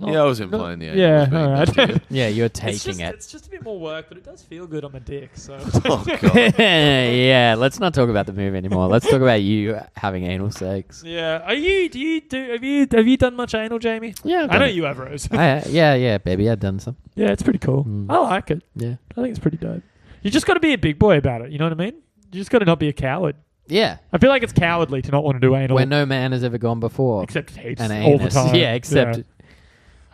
Yeah, I was implying the anal. Yeah, was being all right. done to you. Yeah, you're It's taking just, it. it's just a bit more work, but it does feel good on my dick. So Oh god. Yeah, let's not talk about the movie anymore. Let's talk about you having anal sex. yeah, have you done much anal, Jamie? Yeah, I've I know done you have, Rose. yeah, baby, I've done some. Yeah, it's pretty cool. I like it. Yeah. I think it's pretty dope. You just got to be a big boy about it. You know what I mean? You just got to not be a coward. Yeah. I feel like it's cowardly to not want to do anal. Where no man has ever gone before. Except heaps An all the anus. time. Yeah, except... Yeah.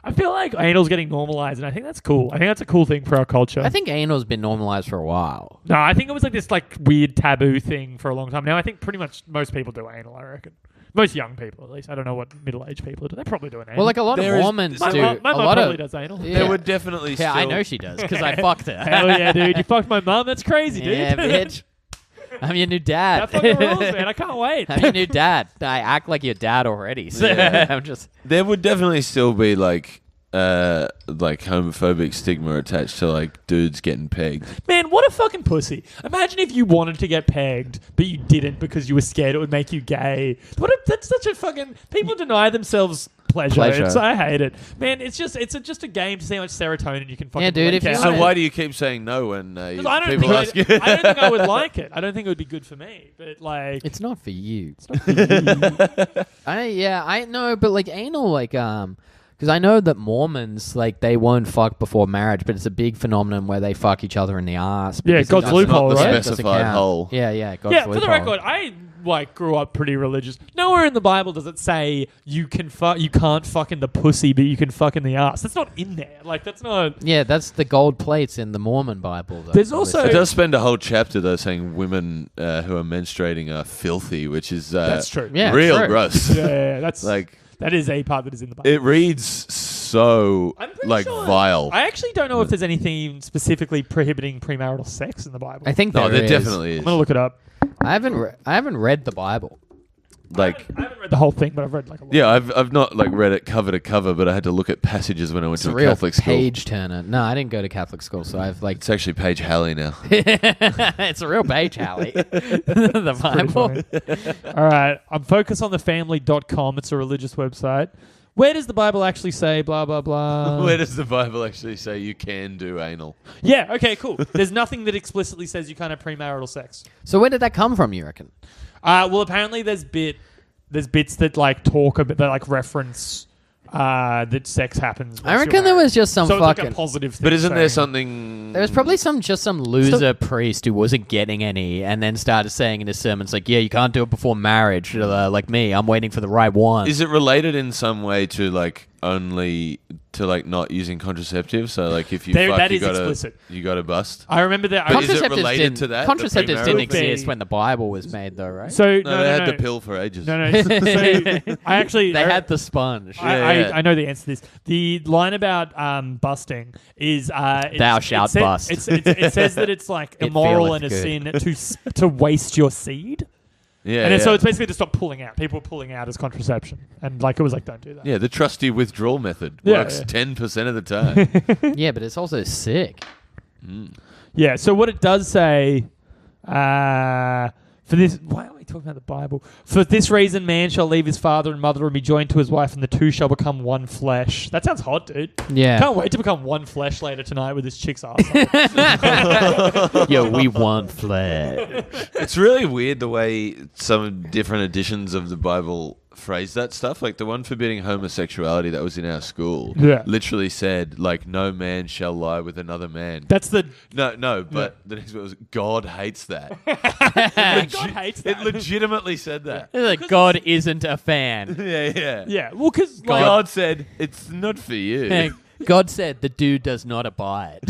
I feel like anal's getting normalized, and I think that's cool. I think that's a cool thing for our culture. I think anal's been normalized for a while. No, I think it was like this weird taboo thing for a long time. Now I think pretty much most people do anal. I reckon most young people, at least. I don't know what middle-aged people do. They're probably doing anal. Well, like a lot There of is- Mormons my do. mum a lot probably of does anal. Yeah. There would definitely Yeah, still... I know she does because I fucked her. Hell yeah, dude! You fucked my mum. That's crazy, dude. Yeah, bitch. I'm your new dad. That fucking rules, man. I can't wait. I'm your new dad. I act like your dad already. So Yeah. I'm just... There would definitely still be homophobic stigma attached to dudes getting pegged. Man, what a fucking pussy. Imagine if you wanted to get pegged, but you didn't because you were scared it would make you gay. That's such a fucking... People deny themselves pleasure. I hate it. Man, it's just a game to see how much serotonin you can fucking Yeah, dude, leak if you out. So wanna- why do you keep saying no when 'Cause I don't people think ask you? I don't think I would like it. I don't think it would be good for me. But It's not for you. it's not for you. I know, but anal, because I know that Mormons, they won't fuck before marriage, but it's a big phenomenon where they fuck each other in the ass. Yeah, because God's it doesn't- loophole, Not the right? it doesn't specified count. hole. Yeah, God's Yeah, for the loophole. record, I grew up pretty religious. Nowhere in the Bible does it say you can't fuck in the pussy, but you can fuck in the ass. That's not in there. That's not. Yeah, that's the gold plates in the Mormon Bible. Though. There's also- It does spend a whole chapter though saying women who are menstruating are filthy, which is That's true. Yeah, real true. gross. Yeah, that's that is a part that is in the Bible. It reads so I'm pretty sure- vile. I actually don't know if there's anything specifically prohibiting premarital sex in the Bible. I think No, there is. definitely is. I'm gonna look it up. I haven't read the Bible. I haven't read the whole thing, but I've read a lot. Yeah, I've not read it cover to cover, but I had to look at passages when I went It's to a a real Catholic school. page turner. No, I didn't go to Catholic school, so I've It's actually Paige Halley now. it's a real page, Hallie. The Pretty Bible. funny. All right, I'm focusonthefamily.com. It's a religious website. Where does the Bible actually say blah blah blah? Where does the Bible actually say you can do anal? Yeah, okay, cool. There's nothing that explicitly says you can't have premarital sex. So where did that come from? You reckon? Well, apparently there's bits that talk about that reference that sex happens. I reckon there was just some so fucking. it's a positive thing. But isn't there saying- something... There was probably some loser priest who wasn't getting any, and then started saying in his sermons yeah, you can't do it before marriage. Like me, I'm waiting for the right one. Is it related in some way to only to not using contraceptives? So if you fuck, that you is gotta explicit. you gotta bust. I remember that. But is it Contraceptives related didn't- to that? the Contraceptives didn't premarital thing? exist when the Bible was made, though, right? So No, they had the pill for ages. No. So I actually they had the sponge. I know the answer to this. The line about busting is Thou shalt bust. It says that it's immoral and a feeleth sin to waste your seed. Yeah, And then, yeah. so it's basically to stop pulling out. People were pulling out as contraception. And it was don't do that. Yeah, the trusty withdrawal method Yeah, works yeah. 10% of the time. Yeah, but it's also sick. Yeah, so what it does say, for this, why are we talking about the Bible? For this reason, man shall leave his father and mother and be joined to his wife, and the two shall become one flesh. That sounds hot, dude. Yeah. Can't wait to become one flesh later tonight with this chick's ass. Yo, we want flesh. It's really weird the way some different editions of the Bible phrase that stuff. The one forbidding homosexuality that was in our school literally said, no man shall lie with another man. That's the... No, but the next one was, God hates that. God hates that. It legitimately said that. Like God isn't a fan. Yeah. Yeah, well, because... God said, it's not for you. God said the dude does not abide.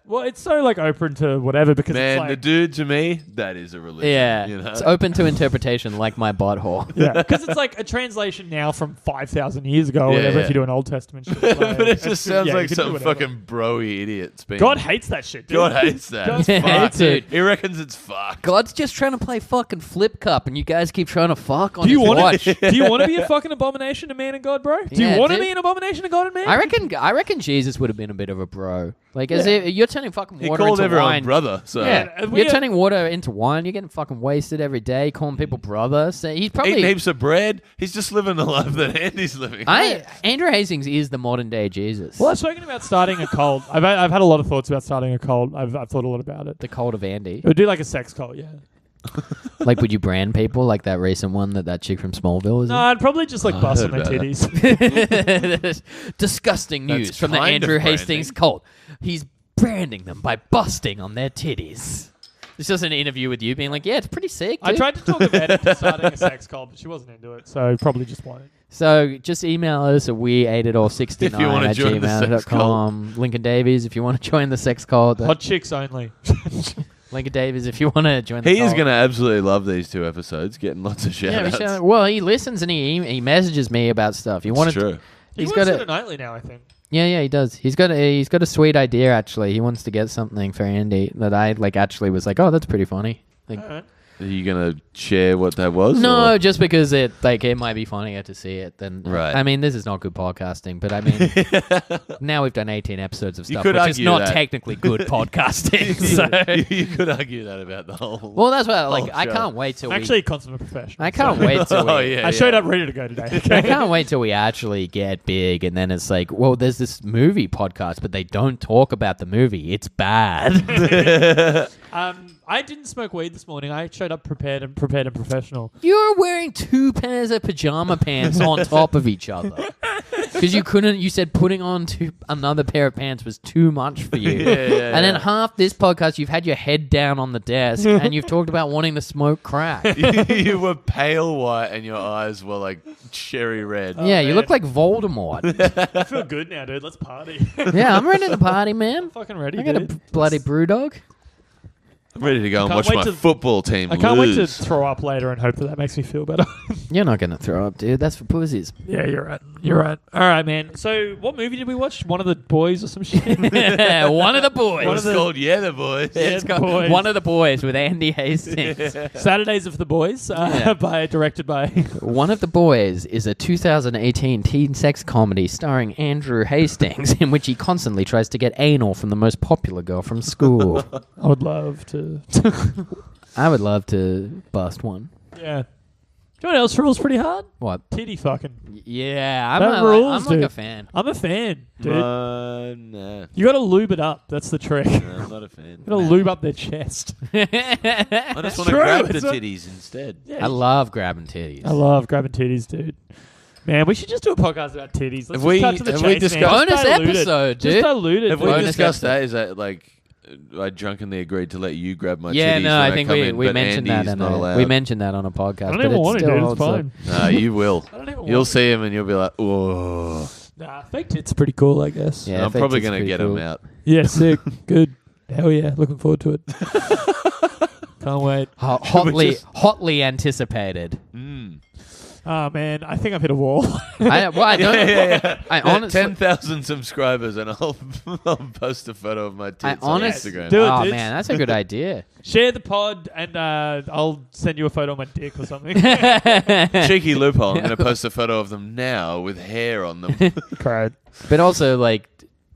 Well, it's so open to whatever because Man, it's the dude to me, that is a religion. Yeah, You know? it's open to interpretation, like my butthole. yeah, because it's a translation now from 5,000 years ago or Yeah, whatever yeah. if you do an Old Testament shit. But it just sounds yeah, like you can do some whatever. fucking broy idiot's being... God hates that shit, dude. God hates that. God's It's Yeah, fucked. dude. He reckons it's fucked. God's just trying to play fucking flip cup, and you guys keep trying to fuck on Do you his want watch. to? Do you want to be a fucking abomination to man and God, bro? Do Yeah, you want to dude. be an abomination to God and man? I reckon reckon Jesus would have been a bit of a bro. Like, as if you're turning fucking He water called into everyone wine. brother. So Yeah, we you're are- turning water into wine. You're getting fucking wasted every day, calling people brother. So he's probably eating heaps of bread. He's just living the life that Andy's living. Andrew Hastings is the modern day Jesus. Well, I've spoken about starting a cult. I've had a lot of thoughts about starting a cult. I've thought a lot about it. The cult of Andy. It would do like a sex cult, yeah. Like, would you brand people like that recent one that chick from Smallville was No, I'd probably just like bust on heard their about titties. in? Disgusting news That's from the kind of Andrew branding. Hastings cult. He's branding them by busting on their titties. This is an interview with you being like, yeah, it's pretty sick, dude. I tried to talk about it to starting a sex cult, but she wasn't into it, so probably just won't. So just email us at we8it69 If you wanna at join the sex gmail.com. Lincoln Davies, if you want to join the sex cult. Hot chicks only. Lincoln Davies, if you want to join the He cult. is going to absolutely love these 2 episodes, getting lots of shout Yeah, outs. well, he listens and he messages me about stuff. You want It's true. He He's works got at a a nightly now, I think. yeah, he does. He's got a sweet idea actually. He wants to get something for Andy that I actually was like, oh, that's pretty funny. Like, All right. Are you going to share what that was? no, or- just because it might be funnier to see it than Right. I mean, this is not good podcasting, but I mean, now we've done 18 episodes of You stuff, could which is argue not that. technically good podcasting. So, you could argue that about the whole. well, that's why like Oh, I sure. cantill wait till I'm actually a consummate professional. I can't so- wait till Oh, we. yeah. I showed up ready to go today. I Okay? can't wait till we actually get big, and then it's like, well, there's this movie podcast, but they don't talk about the movie. It's bad. I didn't smoke weed this morning. I showed up prepared and professional. You're wearing 2 pairs of pajama pants on top of each other because you couldn't. You said putting on another pair of pants was too much for you. And then half this podcast, you've had your head down on the desk and you've talked about wanting to smoke crack. You were pale white and your eyes were like cherry red. Yeah, you man. look like Voldemort. I feel good now, dude. Let's party. Yeah, I'm ready to party, man. Fucking ready, I got a dude. bloody brew dog. I'm ready to go and Can't watch wait my to- football team I can't wait to lose. throw up later and hope that makes me feel better. You're not gonna throw up, dude. That's for pussies. Yeah, you're right. You're right. All right, man. So, what movie did we watch? One of the Boys or some shit? One of the boys. It's called Yeah the Boys. It's the got Boys. One of the boys with Andy Hastings. Saturdays of the Boys, Yeah. directed by. One of the Boys is a 2018 teen sex comedy starring Andrew Hastings, in which he constantly tries to get anal from the most popular girl from school. I would love to. I would love to bust one. Yeah. Do you know what else rules pretty hard? What? Titty fucking. Yeah, That I'm rules, like dude. a fan. I'm a fan, dude. Nah, You got to lube it up. That's the trick. You I'm not a fan. got to lube up their chest. I just want to true, grab the it's a- titties instead. Yeah, I love grabbing titties. I love grabbing titties, dude. Man, we should just do a podcast about titties. Let's Have just we- cut to the have we chase, man. discussed- Just Bonus dilute it. episode, Just dude. dilute it. Have we Bonus discussed episode. that? Is that like I drunkenly agreed to let you grab my Yeah, titties no, when I think come we in, we but mentioned Andy's that. not allowed. We mentioned that on a podcast. I don't but even it want to, still dude. It's holds up. fine. Nah, you will. I don't even You'll want see him and you'll be like, whoa. Nah, fake tits are pretty cool, I guess. Yeah, I'm fake probably tits going to pretty get cool. him out. Yeah, sick. Good. Hell yeah. Looking forward to it. Can't wait. Hotly anticipated. Oh, man. I think I've hit a wall. I don't. Yeah. I honestly. 10,000 subscribers and I'll post a photo of my tits I on honestly. Instagram. Do it, Oh dudes. man, that's a good idea. Share the pod and I'll send you a photo of my dick or something. Cheeky loophole. I'm going to post a photo of them now with hair on them. Cried. But also, like,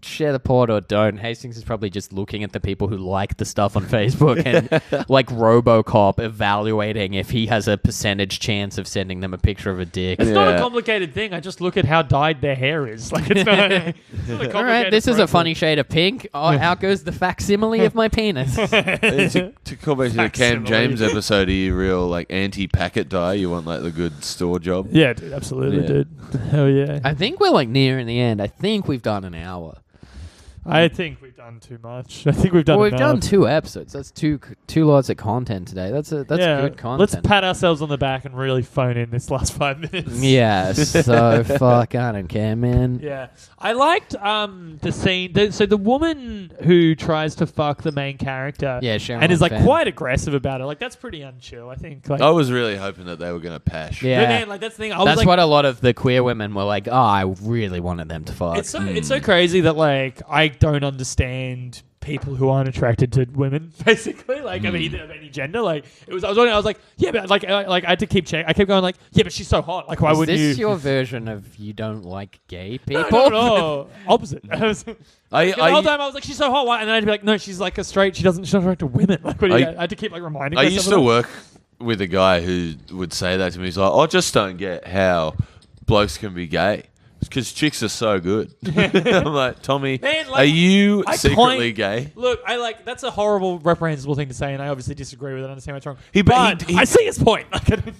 share the pod or don't. Hastings is probably just looking at the people who like the stuff on Facebook and, like, RoboCop evaluating if he has a percentage chance of sending them a picture of a dick. It's not a Yeah. complicated thing. I just look at how dyed their hair is. Like it's not. It's not a complicated All right, this is a process. funny shade of pink. Oh, out goes the facsimile of my penis. to call back to the Cam Facsimile. James episode, are you real like anti-packet dye? You want like the good store job? Yeah, dude. Absolutely, Yeah. dude. Hell yeah. I think we're, like, nearing the end. I think we've done an hour. I think we've done too much. I think we've done. Well, we've enough. done 2 episodes. That's two lots of content today. That's Yeah, good content. Let's pat ourselves on the back and really phone in this last 5 minutes. Yeah, so fuck, I don't care, man. Yeah, I liked the scene. So the woman who tries to fuck the main character, Yeah, Sharon and is like Fan. quite aggressive about it. Like that's pretty unchill. I think. Like, I was really hoping that they were going to pash. Yeah. but man, like that's the thing. I was That's like, what a lot of the queer women were like, oh, I really wanted them to fuck. it's so crazy that like I don't understand people who aren't attracted to women, basically, like of any gender. Like I was like, yeah, but like I had to keep checking. I kept going like, yeah, but she's so hot. Like, why wouldn't you? Is this your version of you don't like gay people? No. Opposite. The whole time I was like, she's so hot. Why? And then I'd be like, no, she's like a straight. She's not attracted to women. Like, what do you? I had to keep like reminding. I myself used of to that. work with a guy who would say that to me. He's like, I just don't get how blokes can be gay. Because chicks are so good. I'm like, Tommy, Man, like, are you secretly gay? Look, that's a horrible, reprehensible thing to say, and I obviously disagree with it. I understand what's wrong. But I see his point.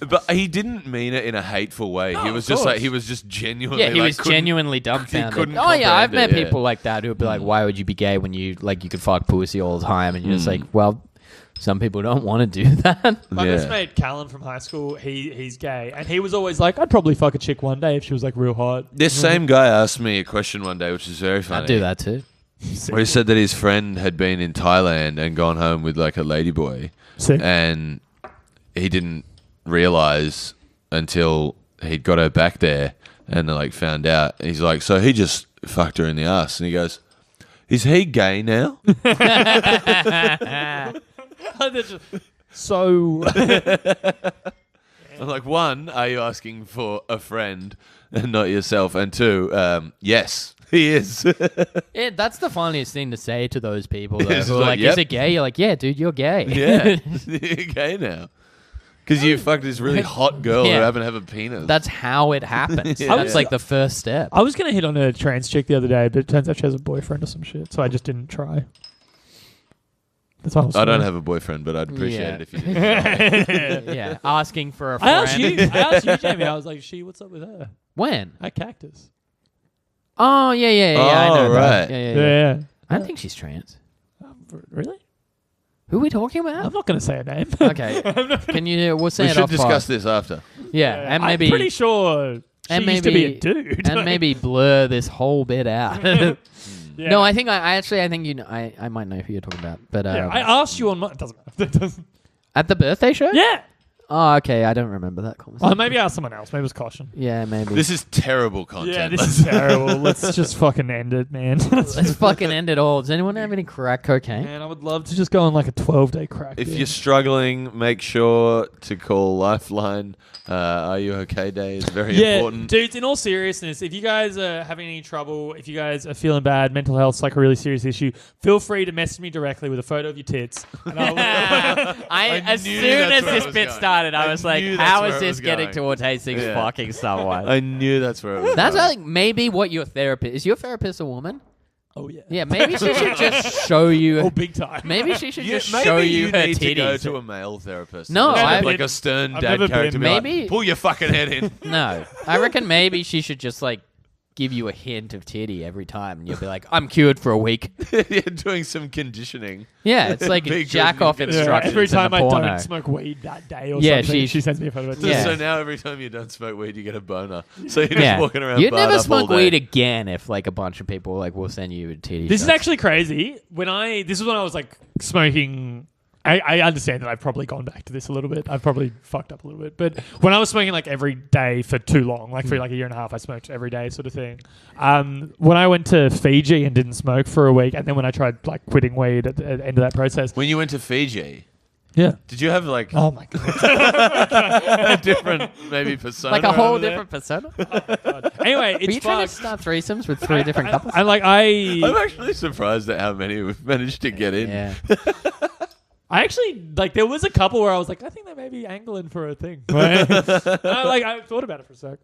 But he didn't mean it in a hateful way. No, he was of just course. like, he was just genuinely. Yeah, he like, was genuinely dumbfounded. couldn't Oh yeah, I've met comprehend it, people like that who would be like, "Why would you be gay when you could fuck pussy all the time?" And you're just like, "Well, some people don't want to do that." My best mate Callan from high school, he's gay, and he was always like, "I'd probably fuck a chick one day if she was like real hot." This same guy asked me a question one day, which is very funny. I'd do that too. Where he said that his friend had been in Thailand and gone home with like a ladyboy, Sick. and he didn't realize until he'd got her back there, and they like found out. He's like, so he just fucked her in the ass, and he goes, "Is he gay now?" So I'm like, one, are you asking for a friend and not yourself? And two, yes, he is. Yeah, that's the funniest thing to say to those people. Though. It's Who are like, like, yep. is it gay? You're like, yeah, dude, you're gay. Yeah, you're gay now. Because you fucked this really hot girl who Yeah. happened to have a penis. That's how it happens. Yeah. That's like the first step. I was gonna hit on a trans chick the other day, but it turns out she has a boyfriend or some shit, so I just didn't try. That's all I don't have a boyfriend, but I'd appreciate Yeah. it if you did. Yeah, asking for a I friend. asked you, Jamie. I was like, what's up with her? When? At Cactus. Oh, yeah. I know Oh, that. right. Yeah. I don't think she's trans. Really? Who are we talking I'm about? not going to say her name. Okay. Can you? We'll say We it should off discuss pod. this after. Yeah, and maybe I'm pretty sure she used to be a dude. and maybe blur this whole bit out. Yeah. No, I think I think you know. I might know who you're talking about, but Yeah, I asked you on my... It doesn't matter. at the birthday show. Yeah. Oh, okay. I don't remember that conversation. Maybe ask someone else. Maybe it was Caution. Yeah, maybe. This is terrible content. Yeah, this is terrible. Let's just fucking end it, man. Let's fucking end it all. Does anyone have any crack cocaine? Man, I would love to just go on like a 12-day crack. If binge. you're struggling, make sure to call Lifeline. Are you okay day is very important. Dudes, in all seriousness, if you guys are having any trouble, if you guys are feeling bad, mental health's like a really serious issue, feel free to message me directly with a photo of your tits. And As knew soon that's as where this I was bit going. started, I I was like, knew that's how where is it this was getting going. towards Hastings Yeah. fucking someone? I knew that's where it was. That's going. like maybe what your therapist is. Your therapist a woman? oh, yeah. Yeah, maybe she should just show you. Oh, big time. Maybe she should just maybe show you her need to go titties. to a male therapist. No, Just have, I've- like a stern I've dad never character. been. Be like, Maybe- pull your fucking head in. No, I reckon maybe she should just like give you a hint of titty every time, and you'll be like, "I'm cured for a week." You're doing some conditioning. Yeah, it's like Be good jack off and- Yeah, instructions. every time in the I porno. don't smoke weed that day or Yeah, something, she- she sends me a photo of it. Yeah. So now every time you don't smoke weed, you get a boner. So you're just Yeah, walking around. you'd barred never up smoke all day. weed again if like a bunch of people like will send you a titty. This is shots. actually crazy. This is when I was like smoking. I understand that I've probably gone back to this a little bit. I've probably fucked up a little bit. But when I was smoking like every day for too long, like for like a year and a half, I smoked every day sort of thing. When I went to Fiji and didn't smoke for a week, and then when I tried like quitting weed at the end of that process. When you went to Fiji, Yeah. did you have like Oh my God. a different maybe persona? like a whole over there? different persona. Anyway, Are you it's trying to fucked. start threesomes with three different couples? I'm actually surprised at how many we've managed to get in. Yeah. I actually like there was a couple where I was like, I think they may be angling for a thing. I thought about it for a sec.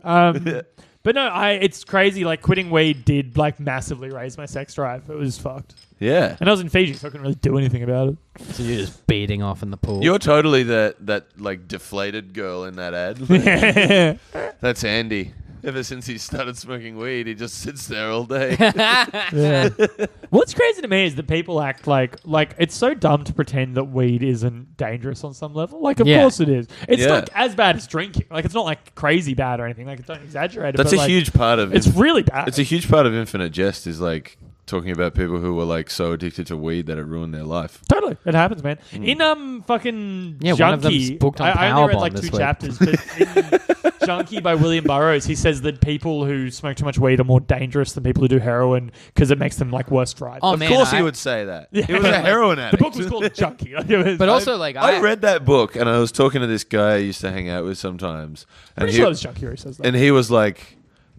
But no, it's crazy. Like quitting weed did like massively raise my sex drive. It was fucked. Yeah. And I was in Fiji, so I couldn't really do anything about it. So you're just beating off in the pool. You're totally that like deflated girl in that ad. That's Andy. Ever since he started smoking weed, he just sits there all day. Yeah. What's crazy to me is that people act like it's so dumb to pretend that weed isn't dangerous on some level. Like, of Yeah. course it is. It's Yeah. like as bad as drinking. Like, it's not like crazy bad or anything. Like, don't exaggerate it. That's but, a like, huge part of It's really bad. It's a huge part of Infinite Jest is like talking about people who were like so addicted to weed that it ruined their life. Totally, it happens, man. In fucking Junkie, one of them's booked on I only read Powerbomb like this 2 week. chapters, but in Junkie by William Burroughs, he says that people who smoke too much weed are more dangerous than people who do heroin because it makes them like worse drivers. Oh, Of man, course he would say that. He was a heroin the addict. book was called Junkie. But also, like, I read that book and I was talking to this guy I used to hang out with sometimes. And Pretty sure it was Junkie who says that. and he was like,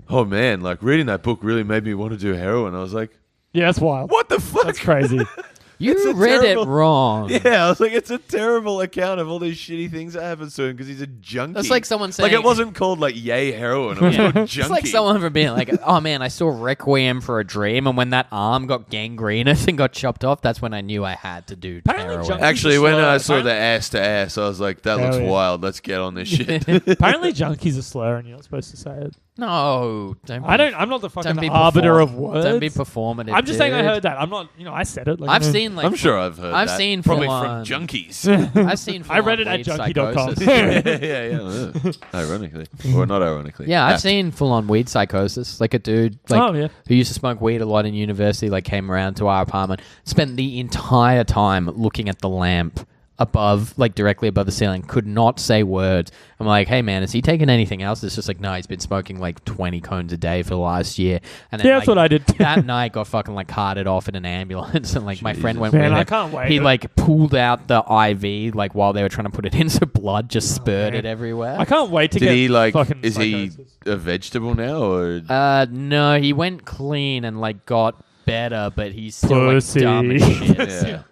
oh man, like reading that book really made me want to do heroin. I was like, Yeah, that's wild. what the fuck? That's crazy. It's you a read terrible- it wrong. Yeah, I was like, it's a terrible account of all these shitty things that happens to him because he's a junkie. That's like someone saying... Like, it wasn't called, like, yay heroin. It was called junkie. It's like someone for being like, oh man, I saw Requiem for a Dream, and when that arm got gangrenous and got chopped off, that's when I knew I had to do Apparently heroin. Junkie- Actually, when I saw Apparently- the ass to ass, I was like, that Hell looks yeah. wild. Let's get on this shit. Apparently, Junkie's a slur, and you're not supposed to say it. No, don't. Be, I'm not the don't fucking be arbiter of perform- words. Don't be performative. I'm just saying I dude. heard that. I'm not. I said it. Like, I've seen like I'm sure I've heard I've that. seen Probably full-on- from junkies. I've seen. I read it full-on at weed junkie.com. psychosis. yeah. Ironically. Or not ironically. Yeah, I've Apt. seen full-on weed psychosis. Like a dude, like Oh, yeah. who used to smoke weed a lot in university, like came around to our apartment, spent the entire time looking at the lamp above, like directly above the ceiling, could not say words. I'm like, hey man, has he taken anything else? It's just like, no, he's been smoking like 20 cones a day for the last year. And then, Yeah, that's like, what I did. that night got fucking like carted off in an ambulance, and like my friend went Man, with I him. can't wait. He like pulled out the IV like while they were trying to put it in, so blood just spurted man. everywhere. I can't wait to Did get he, like, fucking is he psychosis. a vegetable now? Or No, he went clean and like got better, but he's still Pussy. like dumb as shit. Yeah.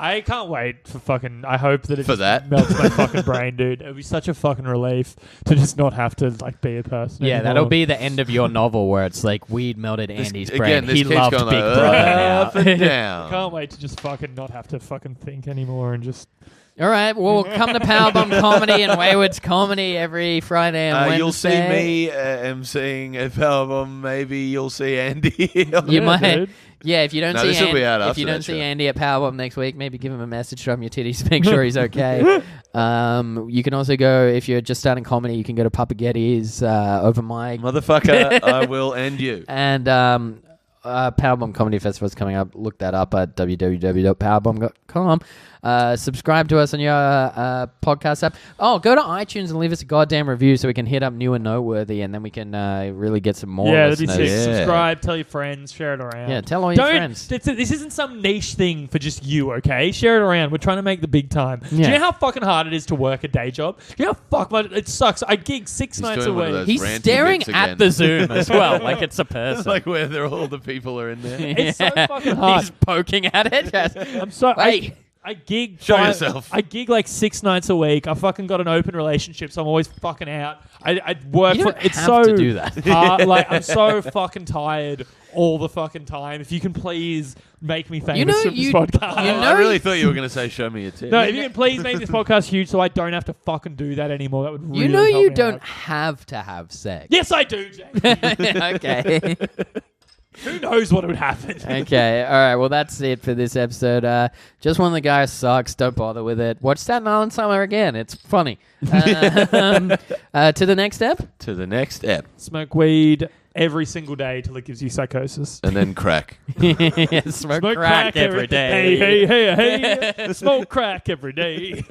I can't wait for fucking. I hope that it For just that? melts my fucking brain, dude. It'd be such a fucking relief to just not have to like be a person. Yeah, anymore. that'll be the end of your novel where it's like weed melted Andy's brain. Again, this He keeps loved going Big like, Brother up now. and down. Can't wait to just fucking not have to fucking think anymore and just. All right, well, come to Powerbomb Comedy and Wayward's Comedy every Friday and Wednesday. You'll see me emceeing a Powerbomb. Maybe you'll see Andy. You Yeah, might, dude. yeah. If you don't No, see this will be out if after you that don't see show. Andy at Powerbomb next week, maybe give him a message, show him your titties, make sure he's okay. You can also go if you're just starting comedy. You can go to Papa Getty's open mic, Motherfucker, I will end you. and Powerbomb Comedy Festival is coming up. Look that up at www.powerbomb.com. Subscribe to us on your podcast app. Oh, go to iTunes and leave us a goddamn review so we can hit up New and Noteworthy, and then we can really get some more Yeah, that'd be listeners. sick. Yeah. Subscribe, tell your friends, share it around. Yeah, tell all your Don't. friends. This isn't some niche thing for just you, okay? Share it around. We're trying to make the big time. Do Yeah. you know how fucking hard it is to work a day job? Do you know how fuck much it sucks? I gig 6 He's nights a doing one of week. those He's ranty staring bits at again. the Zoom as well, like it's a person. Like where all the people are in there. It's so fucking hard. He's poking at it. I'm so. Wait. I gig. Show yourself. I gig like 6 nights a week. I fucking got an open relationship, so I'm always fucking out. I work You for. don't It's have so to do that. hard. Like I'm so fucking tired all the fucking time. If you can please make me famous know, from this you- podcast. you I know- really thought you were going to say, show me your tits. No, if you can please make this podcast huge so I don't have to fucking do that anymore, that would really You know help you me don't out. have to have sex. Yes, I do, Jake. Okay. Who knows what would happen? Okay. All right. Well, that's it for this episode. Just one of the guys sucks. Don't bother with it. Watch Staten Island Summer again. It's funny. To the next step. To the next ep. Smoke weed every single day till it gives you psychosis. And then crack. Yeah, smoke crack every day. Hey, hey, hey, hey. Smoke crack every day.